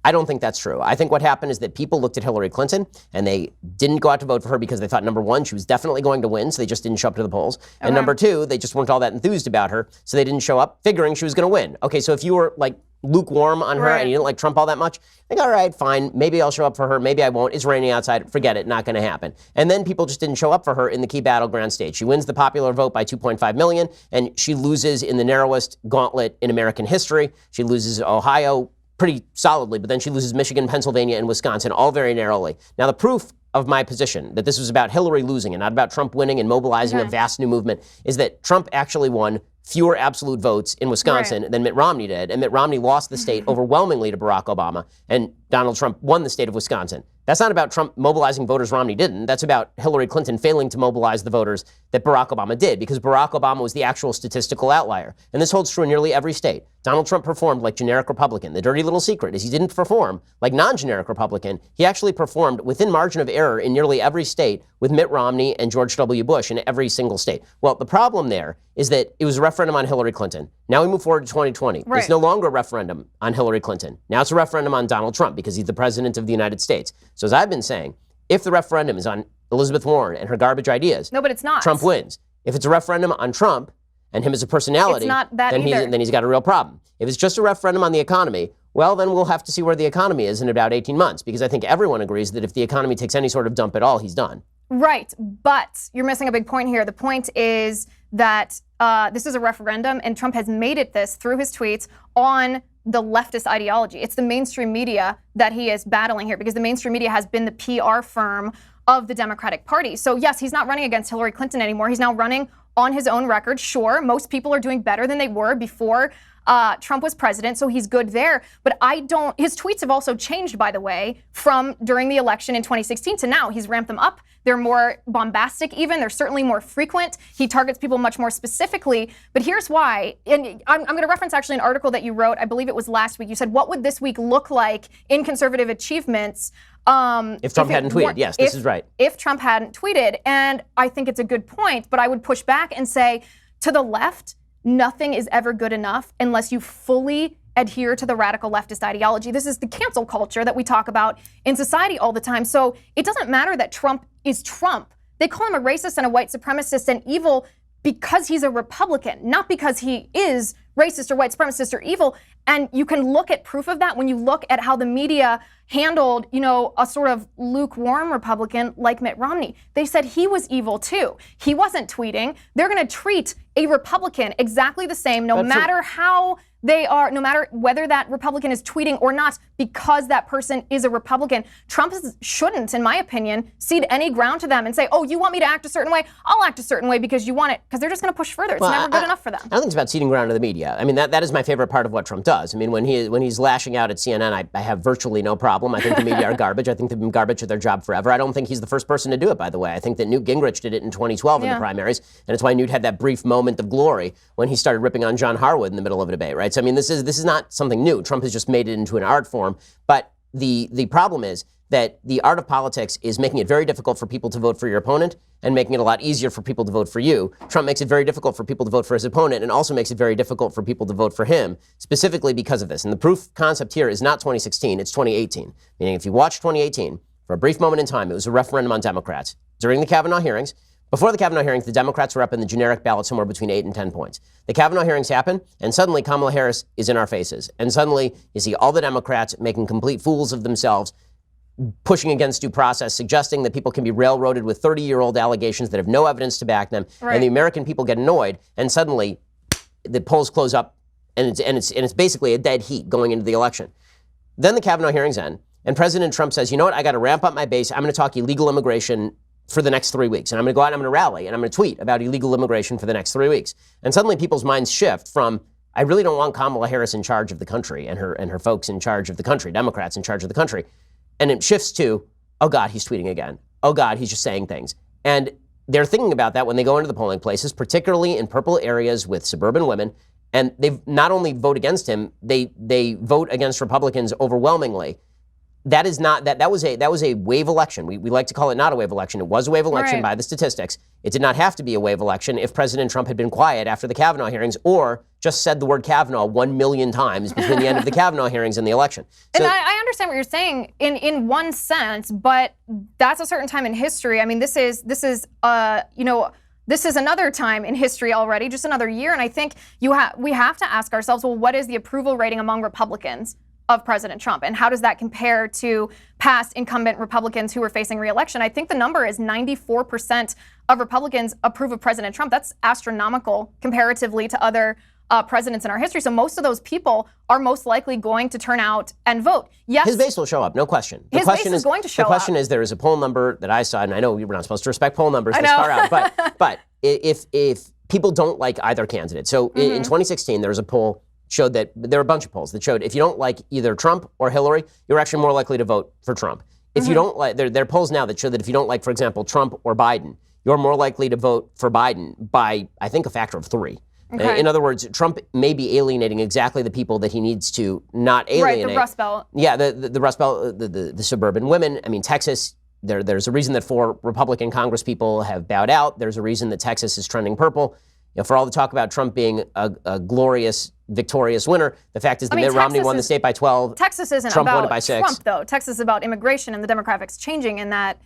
I don't think that's true. I think what happened is that people looked at Hillary Clinton and they didn't go out to vote for her because they thought, number one, she was definitely going to win, so they just didn't show up to the polls. And number two, they just weren't all that enthused about her, so they didn't show up figuring she was going to win. Okay, so if you were like lukewarm on her and you didn't like Trump all that much, like, all right, fine, maybe I'll show up for her, maybe I won't. It's raining outside, forget it, not going to happen. And then people just didn't show up for her in the key battleground state. She wins the popular vote by 2.5 million, and she loses in the narrowest gauntlet in American history. She loses Ohio pretty solidly, but then she loses Michigan, Pennsylvania, and Wisconsin, all very narrowly. Now, the proof of my position that this was about Hillary losing and not about Trump winning and mobilizing a vast new movement is that Trump actually won fewer absolute votes in Wisconsin than Mitt Romney did, and Mitt Romney lost the state overwhelmingly to Barack Obama, and Donald Trump won the state of Wisconsin. That's not about Trump mobilizing voters Romney didn't. That's about Hillary Clinton failing to mobilize the voters that Barack Obama did, because Barack Obama was the actual statistical outlier. And this holds true in nearly every state. Donald Trump performed like generic Republican. The dirty little secret is he didn't perform like non-generic Republican. He actually performed within margin of error in nearly every state with Mitt Romney and George W. Bush in every single state. Well, the problem there is that it was a referendum on Hillary Clinton. Now we move forward to 2020. It's no longer a referendum on Hillary Clinton. Now it's a referendum on Donald Trump because he's the president of the United States. So as I've been saying, if the referendum is on Elizabeth Warren and her garbage ideas, no, but it's not. Trump wins. If it's a referendum on Trump and him as a personality, it's not that then he's got a real problem. If it's just a referendum on the economy, well, then we'll have to see where the economy is in about 18 months, because I think everyone agrees that if the economy takes any sort of dump at all, he's done. Right, but you're missing a big point here. The point is that this is a referendum, and Trump has made it this through his tweets on the leftist ideology. It's the mainstream media that he is battling here, because the mainstream media has been the PR firm of the Democratic Party. So yes, he's not running against Hillary Clinton anymore. He's now running on his own record. Sure, most people are doing better than they were before Trump was president, so he's good there. But his tweets have also changed, by the way, from during the election in 2016 to now. He's ramped them up. They're more bombastic even. They're certainly more frequent. He targets people much more specifically. But here's why. And I'm going to reference actually an article that you wrote, I believe it was last week. You said, what would this week look like in conservative achievements? If Trump hadn't tweeted, yes, this is right. If Trump hadn't tweeted, and I think it's a good point, but I would push back and say, to the left, nothing is ever good enough unless you fully adhere to the radical leftist ideology. This is the cancel culture that we talk about in society all the time. So it doesn't matter that Trump is Trump. They call him a racist and a white supremacist and evil because he's a Republican, not because he is racist or white supremacist or evil. And you can look at proof of that when you look at how the media handled, a sort of lukewarm Republican like Mitt Romney. They said he was evil too. He wasn't tweeting. They're going to treat a Republican exactly the same, no matter how they are, no matter whether that Republican is tweeting or not, because that person is a Republican. Trump shouldn't, in my opinion, cede any ground to them and say, oh, you want me to act a certain way? I'll act a certain way because you want it, because they're just going to push further. It's never good enough for them. I don't think it's about ceding ground to the media. I mean, that is my favorite part of what Trump does. I mean, when he's lashing out at CNN, I have virtually no problem. I think the media are garbage. I think they've been garbage at their job forever. I don't think he's the first person to do it, by the way. I think that Newt Gingrich did it in 2012 in the primaries, and it's why Newt had that brief moment of glory when he started ripping on John Harwood in the middle of a debate, right? So, I mean, this is not something new. Trump has just made it into an art form. But the problem is that the art of politics is making it very difficult for people to vote for your opponent and making it a lot easier for people to vote for you. Trump makes it very difficult for people to vote for his opponent and also makes it very difficult for people to vote for him, specifically because of this. And the proof concept here is not 2016, it's 2018. Meaning if you watch 2018, for a brief moment in time, it was a referendum on Democrats. During the Kavanaugh hearings, before the Kavanaugh hearings, the Democrats were up in the generic ballot somewhere between 8 and 10 points. The Kavanaugh hearings happen, and suddenly Kamala Harris is in our faces. And suddenly you see all the Democrats making complete fools of themselves, pushing against due process, suggesting that people can be railroaded with 30-year-old allegations that have no evidence to back them. Right. And the American people get annoyed, and suddenly the polls close up, and it's basically a dead heat going into the election. Then the Kavanaugh hearings end, and President Trump says, you know what, I got to ramp up my base. I'm going to talk illegal immigration for the next 3 weeks. And I'm going to go out and I'm going to rally and I'm going to tweet about illegal immigration for the next 3 weeks. And suddenly people's minds shift from, I really don't want Kamala Harris in charge of the country and her folks in charge of the country, Democrats in charge of the country. And it shifts to, oh God, he's tweeting again. Oh God, he's just saying things. And they're thinking about that when they go into the polling places, particularly in purple areas with suburban women. And they not only vote against him, they vote against Republicans overwhelmingly. That is not that was a wave election. We like to call it not a wave election. It was a wave election by the statistics. It did not have to be a wave election if President Trump had been quiet after the Kavanaugh hearings or just said the word Kavanaugh 1 million times between the end of the Kavanaugh hearings and the election. So, and I understand what you're saying in one sense, but that's a certain time in history. I mean, this is another time in history already, just another year. And I think we have to ask ourselves, well, what is the approval rating among Republicans of President Trump? And how does that compare to past incumbent Republicans who were facing re-election? I think the number is 94% of Republicans approve of President Trump. That's astronomical comparatively to other presidents in our history. So most of those people are most likely going to turn out and vote. Yes, his base will show up, no question. His base is going to show up. The question is, there is a poll number that I saw, and I know we're not supposed to respect poll numbers this far out, but if people don't like either candidate, so in 2016 there was a poll showed that there were a bunch of polls that showed if you don't like either Trump or Hillary, you're actually more likely to vote for Trump. If you don't like, there are polls now that show that if you don't like, for example, Trump or Biden, you're more likely to vote for Biden by, I think, a factor of 3. Okay. In other words, Trump may be alienating exactly the people that he needs to not alienate. Right, the Rust Belt. Yeah, the Rust Belt, the suburban women. I mean, Texas, there's a reason that 4 Republican Congress people have bowed out. There's a reason that Texas is trending purple. You know, for all the talk about Trump being a glorious, victorious winner, the fact is that Mitt Romney won the state by 12. Texas isn't Trump about won it by 6. Trump, though. Texas is about immigration and the demographics changing in that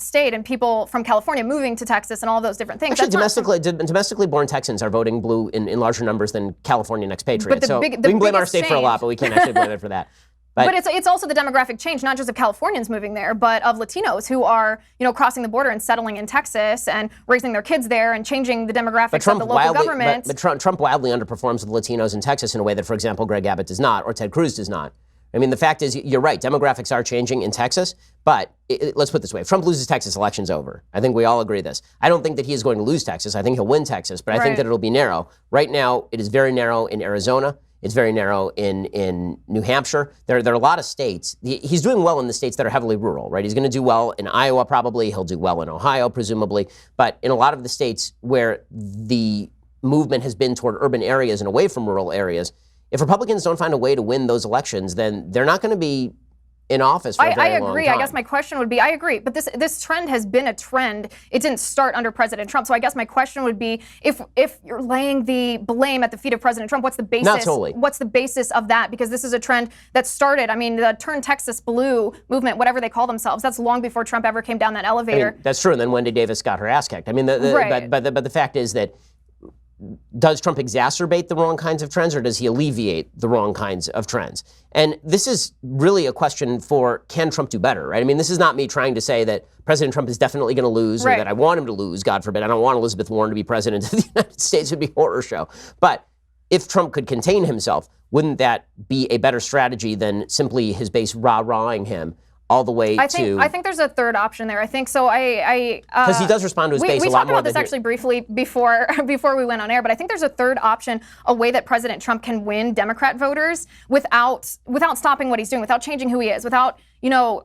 state, and people from California moving to Texas and all those different things. Actually, domestically born Texans are voting blue in larger numbers than California expatriates. So we can blame our state for a lot, but we can't actually blame it for that. But it's also the demographic change, not just of Californians moving there, but of Latinos who are, crossing the border and settling in Texas and raising their kids there and changing the demographics of the local government. But Trump wildly underperforms the Latinos in Texas in a way that, for example, Greg Abbott does not, or Ted Cruz does not. I mean, the fact is, you're right, demographics are changing in Texas, but let's put it this way. If Trump loses Texas, election's over. I think we all agree this. I don't think that he is going to lose Texas. I think he'll win Texas, but I think that it'll be narrow. Right now, it is very narrow in Arizona. It's very narrow in New Hampshire. There are a lot of states. He's doing well in the states that are heavily rural, right? He's going to do well in Iowa probably. He'll do well in Ohio presumably. But in a lot of the states where the movement has been toward urban areas and away from rural areas, if Republicans don't find a way to win those elections, then they're not going to be in office for a very long time. I agree. I guess my question would be, I agree, but this trend has been a trend. It didn't start under President Trump. So I guess my question would be, if you're laying the blame at the feet of President Trump, what's the basis? Not totally. What's the basis of that? Because this is a trend that started, I mean, the Turn Texas Blue movement, whatever they call themselves, that's long before Trump ever came down that elevator. I mean, that's true. And then Wendy Davis got her ass kicked. I mean, but the fact is that, does Trump exacerbate the wrong kinds of trends, or does he alleviate the wrong kinds of trends? And this is really a question for, can Trump do better, right? I mean, this is not me trying to say that President Trump is definitely going to lose, or that I want him to lose, God forbid. I don't want Elizabeth Warren to be president of the United States. It would be a horror show. But if Trump could contain himself, wouldn't that be a better strategy than simply his base rah-rahing him all the way to... I think there's a third option there. I think so. Because he does respond to his base a lot more. We talked about this actually briefly before we went on air, but I think there's a third option, a way that President Trump can win Democrat voters without stopping what he's doing, without changing who he is, without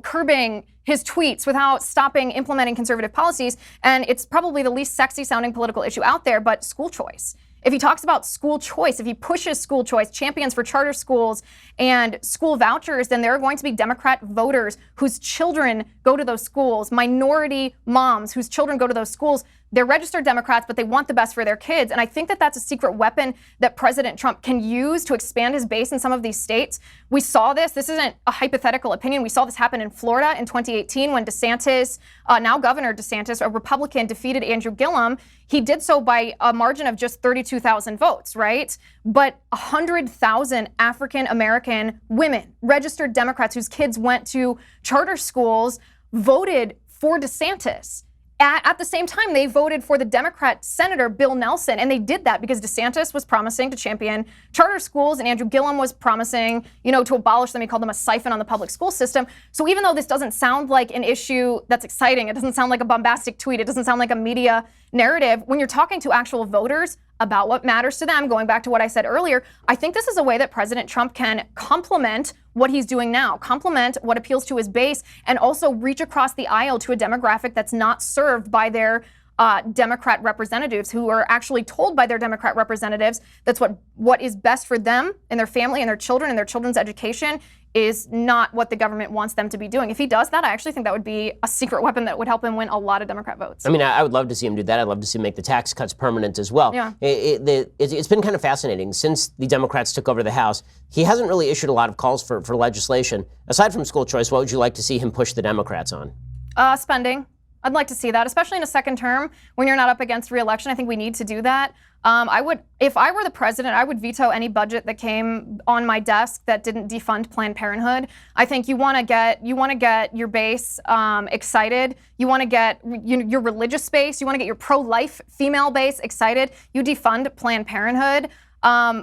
curbing his tweets, without stopping implementing conservative policies. And it's probably the least sexy sounding political issue out there, but school choice. If he talks about school choice, if he pushes school choice, champions for charter schools and school vouchers, then there are going to be Democrat voters whose children go to those schools, minority moms whose children go to those schools. They're registered Democrats, but they want the best for their kids. And I think that that's a secret weapon that President Trump can use to expand his base in some of these states. We saw this. This isn't a hypothetical opinion. We saw this happen in Florida in 2018 when DeSantis, now Governor DeSantis, a Republican, defeated Andrew Gillum. He did so by a margin of just 32,000 votes, right? But 100,000 African-American women, registered Democrats whose kids went to charter schools, voted for DeSantis. At the same time, they voted for the Democrat Senator Bill Nelson, and they did that because DeSantis was promising to champion charter schools, and Andrew Gillum was promising, to abolish them. He called them a siphon on the public school system. So even though this doesn't sound like an issue that's exciting, it doesn't sound like a bombastic tweet, it doesn't sound like a media narrative, when you're talking to actual voters about what matters to them, going back to what I said earlier, I think this is a way that President Trump can complement what he's doing now, complement what appeals to his base, and also reach across the aisle to a demographic that's not served by their Democrat representatives, who are actually told by their Democrat representatives that's what is best for them and their family and their children and their children's education is not what the government wants them to be doing. If he does that, I actually think that would be a secret weapon that would help him win a lot of Democrat votes. I mean, I would love to see him do that. I'd love to see him make the tax cuts permanent as well. Yeah. It's been kind of fascinating. Since the Democrats took over the House, he hasn't really issued a lot of calls for legislation. Aside from school choice, what would you like to see him push the Democrats on? Spending. I'd like to see that, especially in a second term when you're not up against re-election. I think we need to do that. If I were the president, I would veto any budget that came on my desk that didn't defund Planned Parenthood. I think you want to get your base excited. You want to get your religious base. You want to get your pro-life female base excited. You defund Planned Parenthood.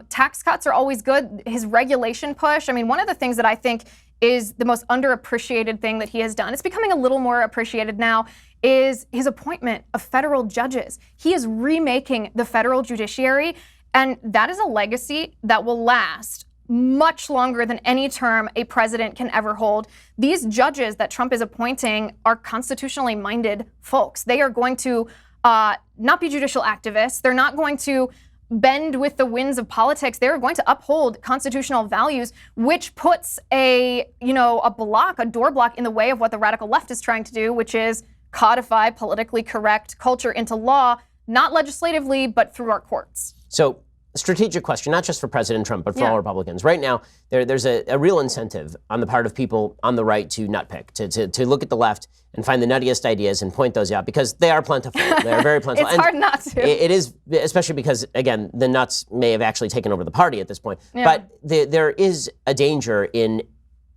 Tax cuts are always good. His regulation push. I mean, one of the things that I think is the most underappreciated thing that he has done, it's becoming a little more appreciated now, is his appointment of federal judges. He is remaking the federal judiciary, and that is a legacy that will last much longer than any term a president can ever hold. These judges that Trump is appointing are constitutionally minded folks. They are going to not be judicial activists. They're not going to bend with the winds of politics. They're going to uphold constitutional values, which puts a door block in the way of what the radical left is trying to do, which is codify politically correct culture into law, not legislatively, but through our courts. So, strategic question, not just for President Trump, but for all Republicans. Right now, there's a real incentive on the part of people on the right to nutpick, to look at the left and find the nuttiest ideas and point those out, because they are plentiful. They are very plentiful. It's hard not to. It is, especially because, again, the nuts may have actually taken over the party at this point. Yeah. But there is a danger in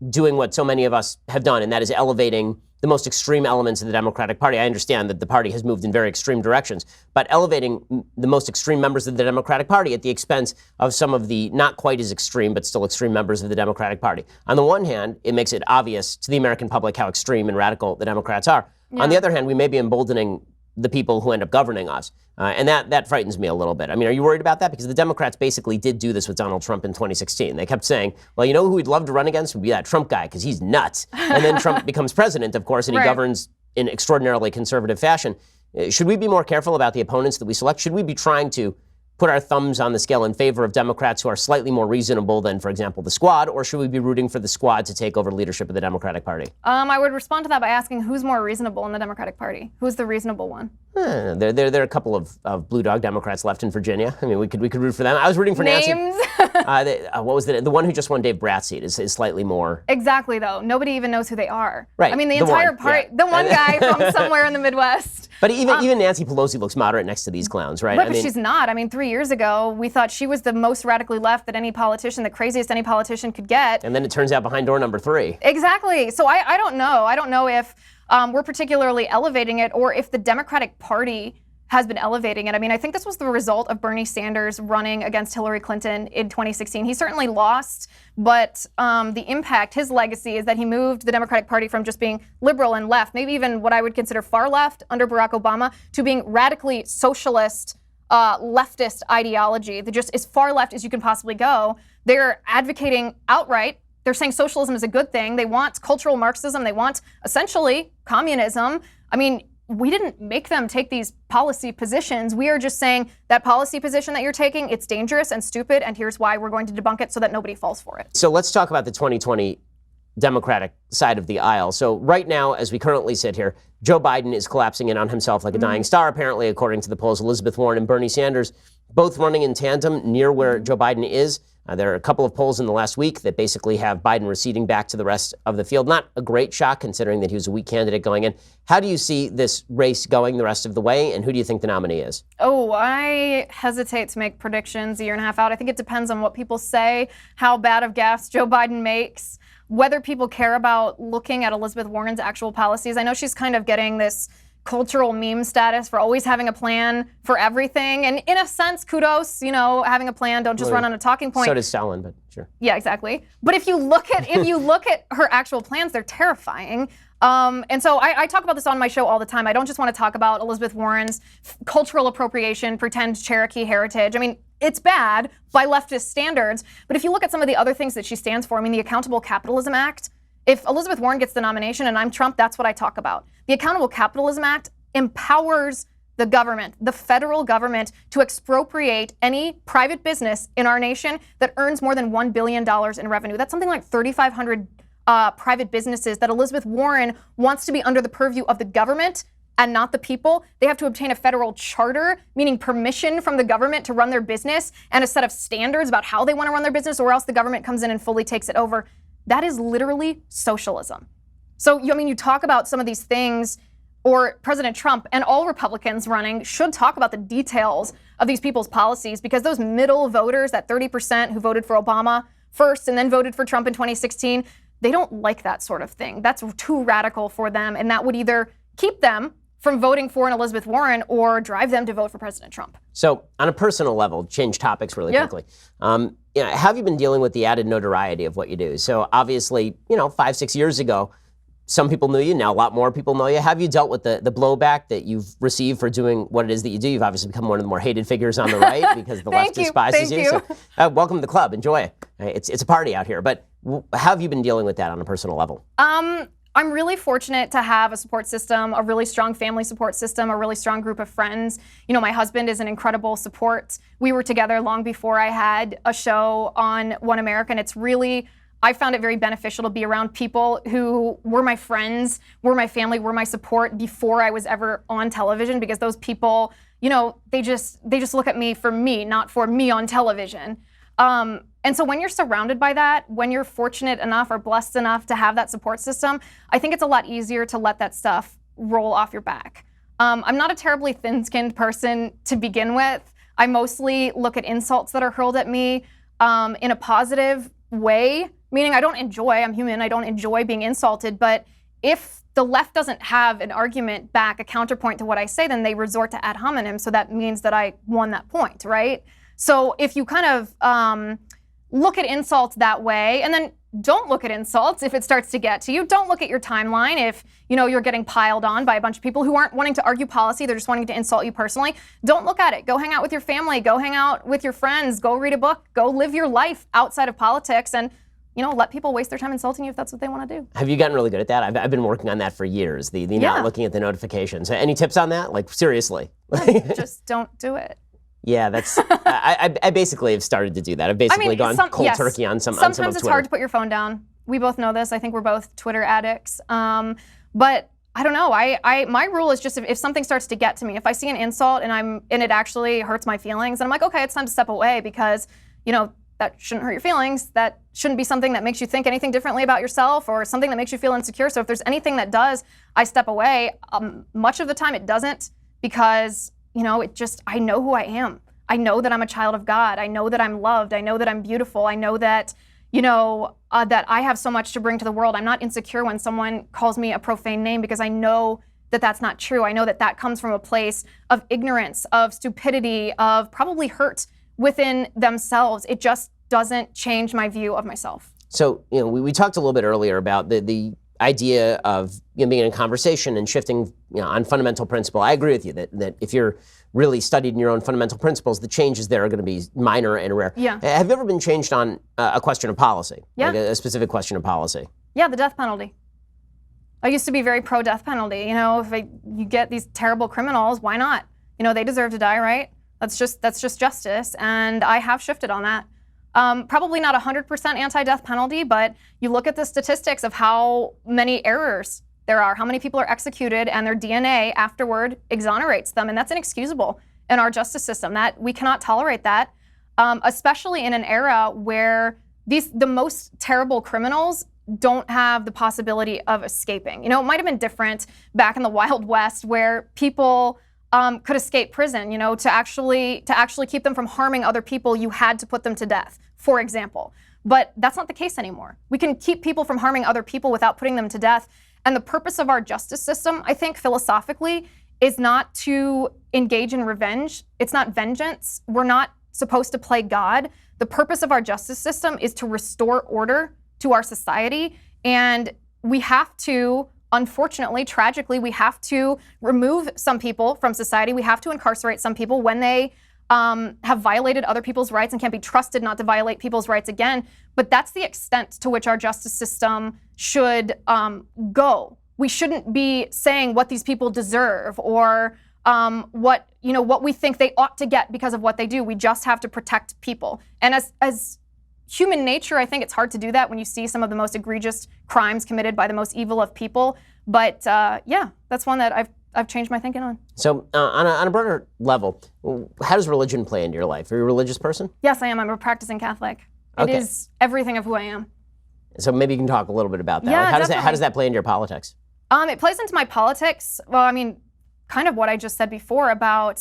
doing what so many of us have done, and that is elevating the most extreme elements of the Democratic Party. I understand that the party has moved in very extreme directions, but elevating the most extreme members of the Democratic Party at the expense of some of the not quite as extreme, but still extreme members of the Democratic Party. On the one hand, it makes it obvious to the American public how extreme and radical the Democrats are. Yeah. On the other hand, we may be emboldening the people who end up governing us. And that frightens me a little bit. I mean, are you worried about that? Because the Democrats basically did do this with Donald Trump in 2016. They kept saying, well, you know who we'd love to run against would be that Trump guy, because he's nuts. And then Trump becomes president, of course, and he governs in extraordinarily conservative fashion. Should we be more careful about the opponents that we select? Should we be trying to put our thumbs on the scale in favor of Democrats who are slightly more reasonable than, for example, the Squad, or should we be rooting for the Squad to take over leadership of the Democratic Party? I would respond to that by asking who's more reasonable in the Democratic Party? Who's the reasonable one? There are a couple of blue dog Democrats left in Virginia. I mean, we could root for them. I was rooting for Names? Nancy. What was the one who just won Dave Bratt's seat is slightly more. Exactly, though. Nobody even knows who they are. Right. I mean, the entire party, the one guy from somewhere in the Midwest. But even Nancy Pelosi looks moderate next to these clowns, right? But she's not. I mean, 3 years ago, we thought she was the most radically left that any politician, the craziest any politician could get. And then it turns out behind door number 3. Exactly. So I don't know. I don't know if we're particularly elevating it or if the Democratic Party has been elevating it. I mean, I think this was the result of Bernie Sanders running against Hillary Clinton in 2016. He certainly lost, but the impact, his legacy, is that he moved the Democratic Party from just being liberal and left, maybe even what I would consider far left under Barack Obama, to being radically socialist, leftist ideology. They're just as far left as you can possibly go. They're advocating outright. They're saying socialism is a good thing. They want cultural Marxism. They want essentially communism. I mean, we didn't make them take these policy positions. We are just saying that policy position that you're taking, it's dangerous and stupid, and here's why we're going to debunk it so that nobody falls for it. So let's talk about the 2020 Democratic side of the aisle. So right now, as we currently sit here, Joe Biden is collapsing in on himself like a dying star, apparently, according to the polls. Elizabeth Warren and Bernie Sanders both running in tandem near where Joe Biden is. There are a couple of polls in the last week that basically have Biden receding back to the rest of the field. Not a great shock, considering that he was a weak candidate going in. How do you see this race going the rest of the way, and who do you think the nominee is? Oh, I hesitate to make predictions a year and a half out. I think it depends on what people say, how bad of gaffes Joe Biden makes, whether people care about looking at Elizabeth Warren's actual policies. I know she's kind of getting this cultural meme status for always having a plan for everything. And in a sense, kudos, having a plan, don't just run on a talking point. So does Stalin, but sure. Yeah, exactly. But if you look at her actual plans, they're terrifying. And so I talk about this on my show all the time. I don't just want to talk about Elizabeth Warren's cultural appropriation, pretend Cherokee heritage. I mean, it's bad by leftist standards. But if you look at some of the other things that she stands for, I mean, the Accountable Capitalism Act, if Elizabeth Warren gets the nomination and I'm Trump, that's what I talk about. The Accountable Capitalism Act empowers the government, the federal government, to expropriate any private business in our nation that earns more than $1 billion in revenue. That's something like 3,500 private businesses that Elizabeth Warren wants to be under the purview of the government and not the people. They have to obtain a federal charter, meaning permission from the government to run their business and a set of standards about how they want to run their business, or else the government comes in and fully takes it over. That is literally socialism. So, you talk about some of these things, or President Trump and all Republicans running should talk about the details of these people's policies, because those middle voters, that 30% who voted for Obama first and then voted for Trump in 2016, they don't like that sort of thing. That's too radical for them, and that would either keep them from voting for an Elizabeth Warren or drive them to vote for President Trump. So on a personal level, change topics really quickly. Have you been dealing with the added notoriety of what you do? So obviously, 5-6 years ago, some people knew you. Now a lot more people know you. Have you dealt with the blowback that you've received for doing what it is that you do? You've obviously become one of the more hated figures on the right because the left despises you. So welcome to the club. Enjoy it. It's a party out here. But how have you been dealing with that on a personal level? I'm really fortunate to have a support system, a really strong family support system, a really strong group of friends. My husband is an incredible support. We were together long before I had a show on One America, and I found it very beneficial to be around people who were my friends, were my family, were my support before I was ever on television, because those people, they just look at me for me, not for me on television. And so when you're surrounded by that, when you're fortunate enough or blessed enough to have that support system, I think it's a lot easier to let that stuff roll off your back. I'm not a terribly thin-skinned person to begin with. I mostly look at insults that are hurled at me in a positive way, meaning I'm human, I don't enjoy being insulted, but if the left doesn't have an argument back, a counterpoint to what I say, then they resort to ad hominem, so that means that I won that point, right? So if you kind of look at insults that way, and then don't look at insults if it starts to get to you. Don't look at your timeline if you're getting piled on by a bunch of people who aren't wanting to argue policy, they're just wanting to insult you personally. Don't look at it. Go hang out with your family, go hang out with your friends, go read a book, go live your life outside of politics, and let people waste their time insulting you if that's what they want to do. Have you gotten really good at that? I've been working on that for years, the not looking at the notifications. Any tips on that? Like, seriously? Just don't do it. Yeah, that's. I basically have started to do that. I've basically gone cold turkey on some. Sometimes on some of it's hard to put your phone down. We both know this. I think we're both Twitter addicts. But I don't know. My rule is just if something starts to get to me, if I see an insult and it actually hurts my feelings, then I'm like, okay, it's time to step away, because that shouldn't hurt your feelings. That shouldn't be something that makes you think anything differently about yourself or something that makes you feel insecure. So if there's anything that does, I step away. Much of the time it doesn't, because I know who I am. I know that I'm a child of God. I know that I'm loved. I know that I'm beautiful. I know that, that I have so much to bring to the world. I'm not insecure when someone calls me a profane name, because I know that that's not true. I know that that comes from a place of ignorance, of stupidity, of probably hurt within themselves. It just doesn't change my view of myself. So, we talked a little bit earlier about the idea of being in a conversation and shifting on fundamental principle. I agree with you that if you're really studied in your own fundamental principles, the changes there are going to be minor and rare. Yeah. Have you ever been changed on a question of policy? Yeah. Like a specific question of policy? Yeah, the death penalty. I used to be very pro-death penalty. If you get these terrible criminals, why not? They deserve to die, right? That's just justice, and I have shifted on that. Probably not 100% anti-death penalty, but you look at the statistics of how many errors there are, how many people are executed, and their DNA afterward exonerates them, and that's inexcusable in our justice system. That we cannot tolerate that, especially in an era where the most terrible criminals don't have the possibility of escaping. It might have been different back in the Wild West, where people could escape prison. To actually keep them from harming other people, you had to put them to death, for example. But that's not the case anymore. We can keep people from harming other people without putting them to death. And the purpose of our justice system, I think philosophically, is not to engage in revenge. It's not vengeance. We're not supposed to play God. The purpose of our justice system is to restore order to our society. And we have to, unfortunately, tragically, we have to remove some people from society. We have to incarcerate some people when they have violated other people's rights and can't be trusted not to violate people's rights again. But that's the extent to which our justice system should go. We shouldn't be saying what these people deserve or what we think they ought to get because of what they do. We just have to protect people. And as human nature, I think it's hard to do that when you see some of the most egregious crimes committed by the most evil of people. But yeah, that's one that I've changed my thinking on. So on a broader level, how does religion play into your life? Are you a religious person? Yes, I am. I'm a practicing Catholic. Okay. It is everything of who I am. So maybe you can talk a little bit about that. Yeah, Like, how definitely. does that play into your politics? It plays into my politics. Well, I mean, kind of what I just said before about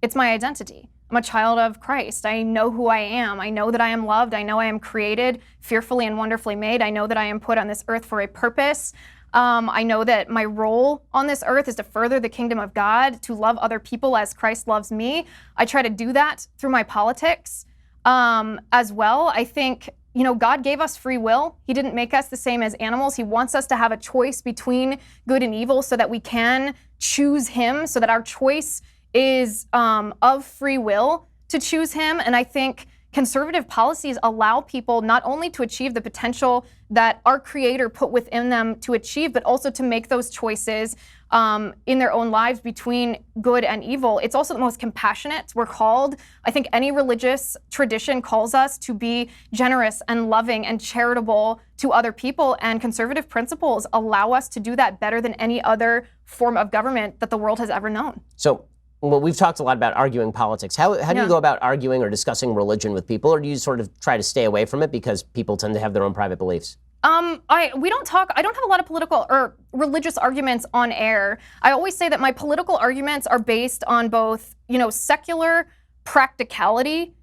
it's my identity. I'm a child of Christ. I know who I am. I know that I am loved. I know I am created, fearfully and wonderfully made. I know that I am put on this earth for a purpose. I know that my role on this earth is to further the kingdom of God, to love other people as Christ loves me. I try to do that through my politics as well. I think, God gave us free will. He didn't make us the same as animals. He wants us to have a choice between good and evil so that we can choose him, so that our choice is of free will to choose him. And I think conservative policies allow people not only to achieve the potential that our Creator put within them to achieve, but also to make those choices in their own lives between good and evil. It's also the most compassionate. We're called, I think any religious tradition calls us to be generous and loving and charitable to other people, and conservative principles allow us to do that better than any other form of government that the world has ever known. So, well, we've talked a lot about arguing politics. How do Yeah. you go about arguing or discussing religion with people, or do you sort of try to stay away from it because people tend to have their own private beliefs? I don't have a lot of political or religious arguments on air. I always say that my political arguments are based on both, secular practicality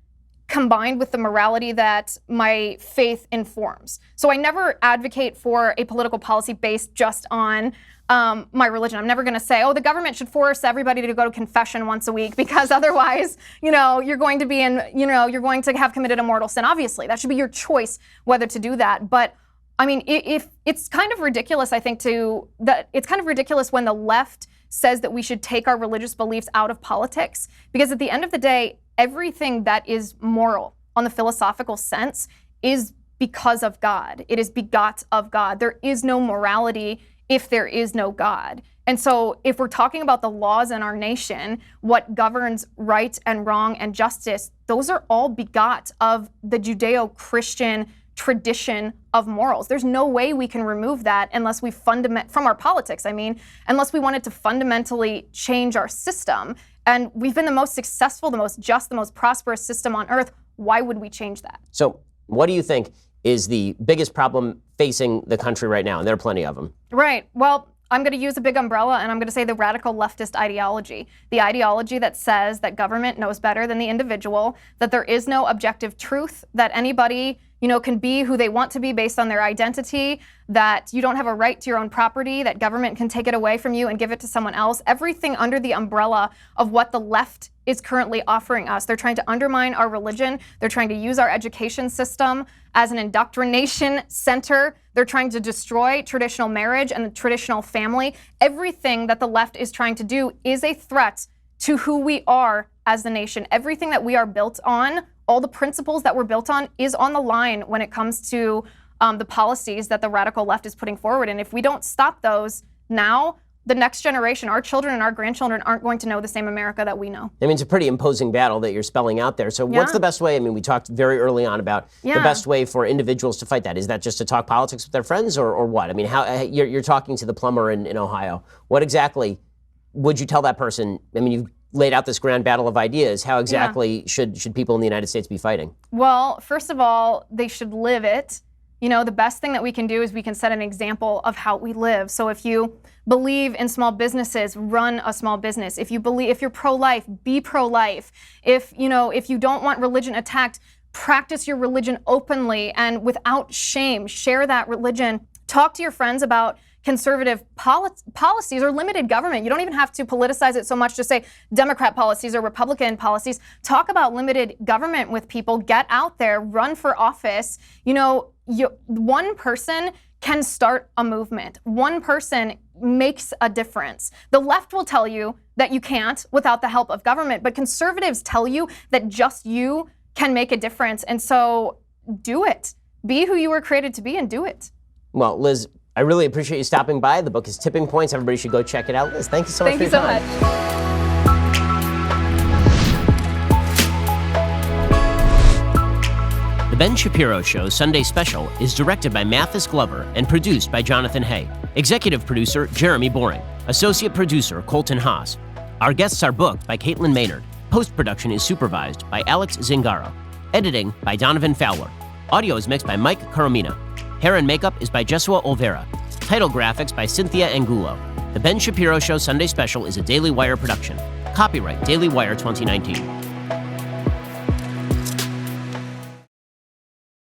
combined with the morality that my faith informs. So I never advocate for a political policy based just on my religion. I'm never going to say, the government should force everybody to go to confession once a week because otherwise, you're going to be you're going to have committed a mortal sin. Obviously, that should be your choice whether to do that. But I mean, if it's kind of ridiculous, I think, it's kind of ridiculous when the left says that we should take our religious beliefs out of politics, because at the end of the day, everything that is moral on the philosophical sense is because of God. It is begot of God. There is no morality if there is no God. And so if we're talking about the laws in our nation, what governs right and wrong and justice, those are all begot of the Judeo-Christian tradition of morals. There's no way we can remove that unless we from our politics, unless we wanted to fundamentally change our system. And we've been the most successful, the most just, the most prosperous system on earth. Why would we change that? So what do you think is the biggest problem facing the country right now? And there are plenty of them. Right. Well, I'm going to use a big umbrella, and I'm going to say the radical leftist ideology. The ideology that says that government knows better than the individual, that there is no objective truth, that anybody, can be who they want to be based on their identity, that you don't have a right to your own property, that government can take it away from you and give it to someone else. Everything under the umbrella of what the left is currently offering us. They're trying to undermine our religion. They're trying to use our education system as an indoctrination center. They're trying to destroy traditional marriage and the traditional family. Everything that the left is trying to do is a threat to who we are as a nation. Everything that we are built on, all the principles that we're built on, is on the line when it comes to the policies that the radical left is putting forward. And if we don't stop those now, the next generation, our children and our grandchildren, aren't going to know the same America that we know. It's a pretty imposing battle that you're spelling out there. So what's the best way? We talked very early on about the best way for individuals to fight that. Is that just to talk politics with their friends, or what? How you're talking to the plumber in Ohio. What exactly would you tell that person? You've laid out this grand battle of ideas. How exactly should people in the United States be fighting? Well, first of all, they should live it. The best thing that we can do is we can set an example of how we live. So if you believe in small businesses, run a small business. If you're pro-life, be pro-life. If you don't want religion attacked, practice your religion openly and without shame. Share that religion. Talk to your friends about conservative policies or limited government. You don't even have to politicize it so much to say Democrat policies or Republican policies. Talk about limited government with people. Get out there, run for office. One person can start a movement. One person makes a difference. The left will tell you that you can't without the help of government, but conservatives tell you that just you can make a difference. And so do it. Be who you were created to be and do it. Well, Liz, I really appreciate you stopping by. The book is Tipping Points. Everybody should go check it out. Liz, thank you so much for your time. Thank you so much. The Ben Shapiro Show Sunday Special is directed by Mathis Glover and produced by Jonathan Hay. Executive producer, Jeremy Boring. Associate producer, Colton Haas. Our guests are booked by Caitlin Maynard. Post-production is supervised by Alex Zingaro. Editing by Donovan Fowler. Audio is mixed by Mike Coromina. Hair and makeup is by Jesua Olvera. Title graphics by Cynthia Angulo. The Ben Shapiro Show Sunday Special is a Daily Wire production. Copyright Daily Wire 2019.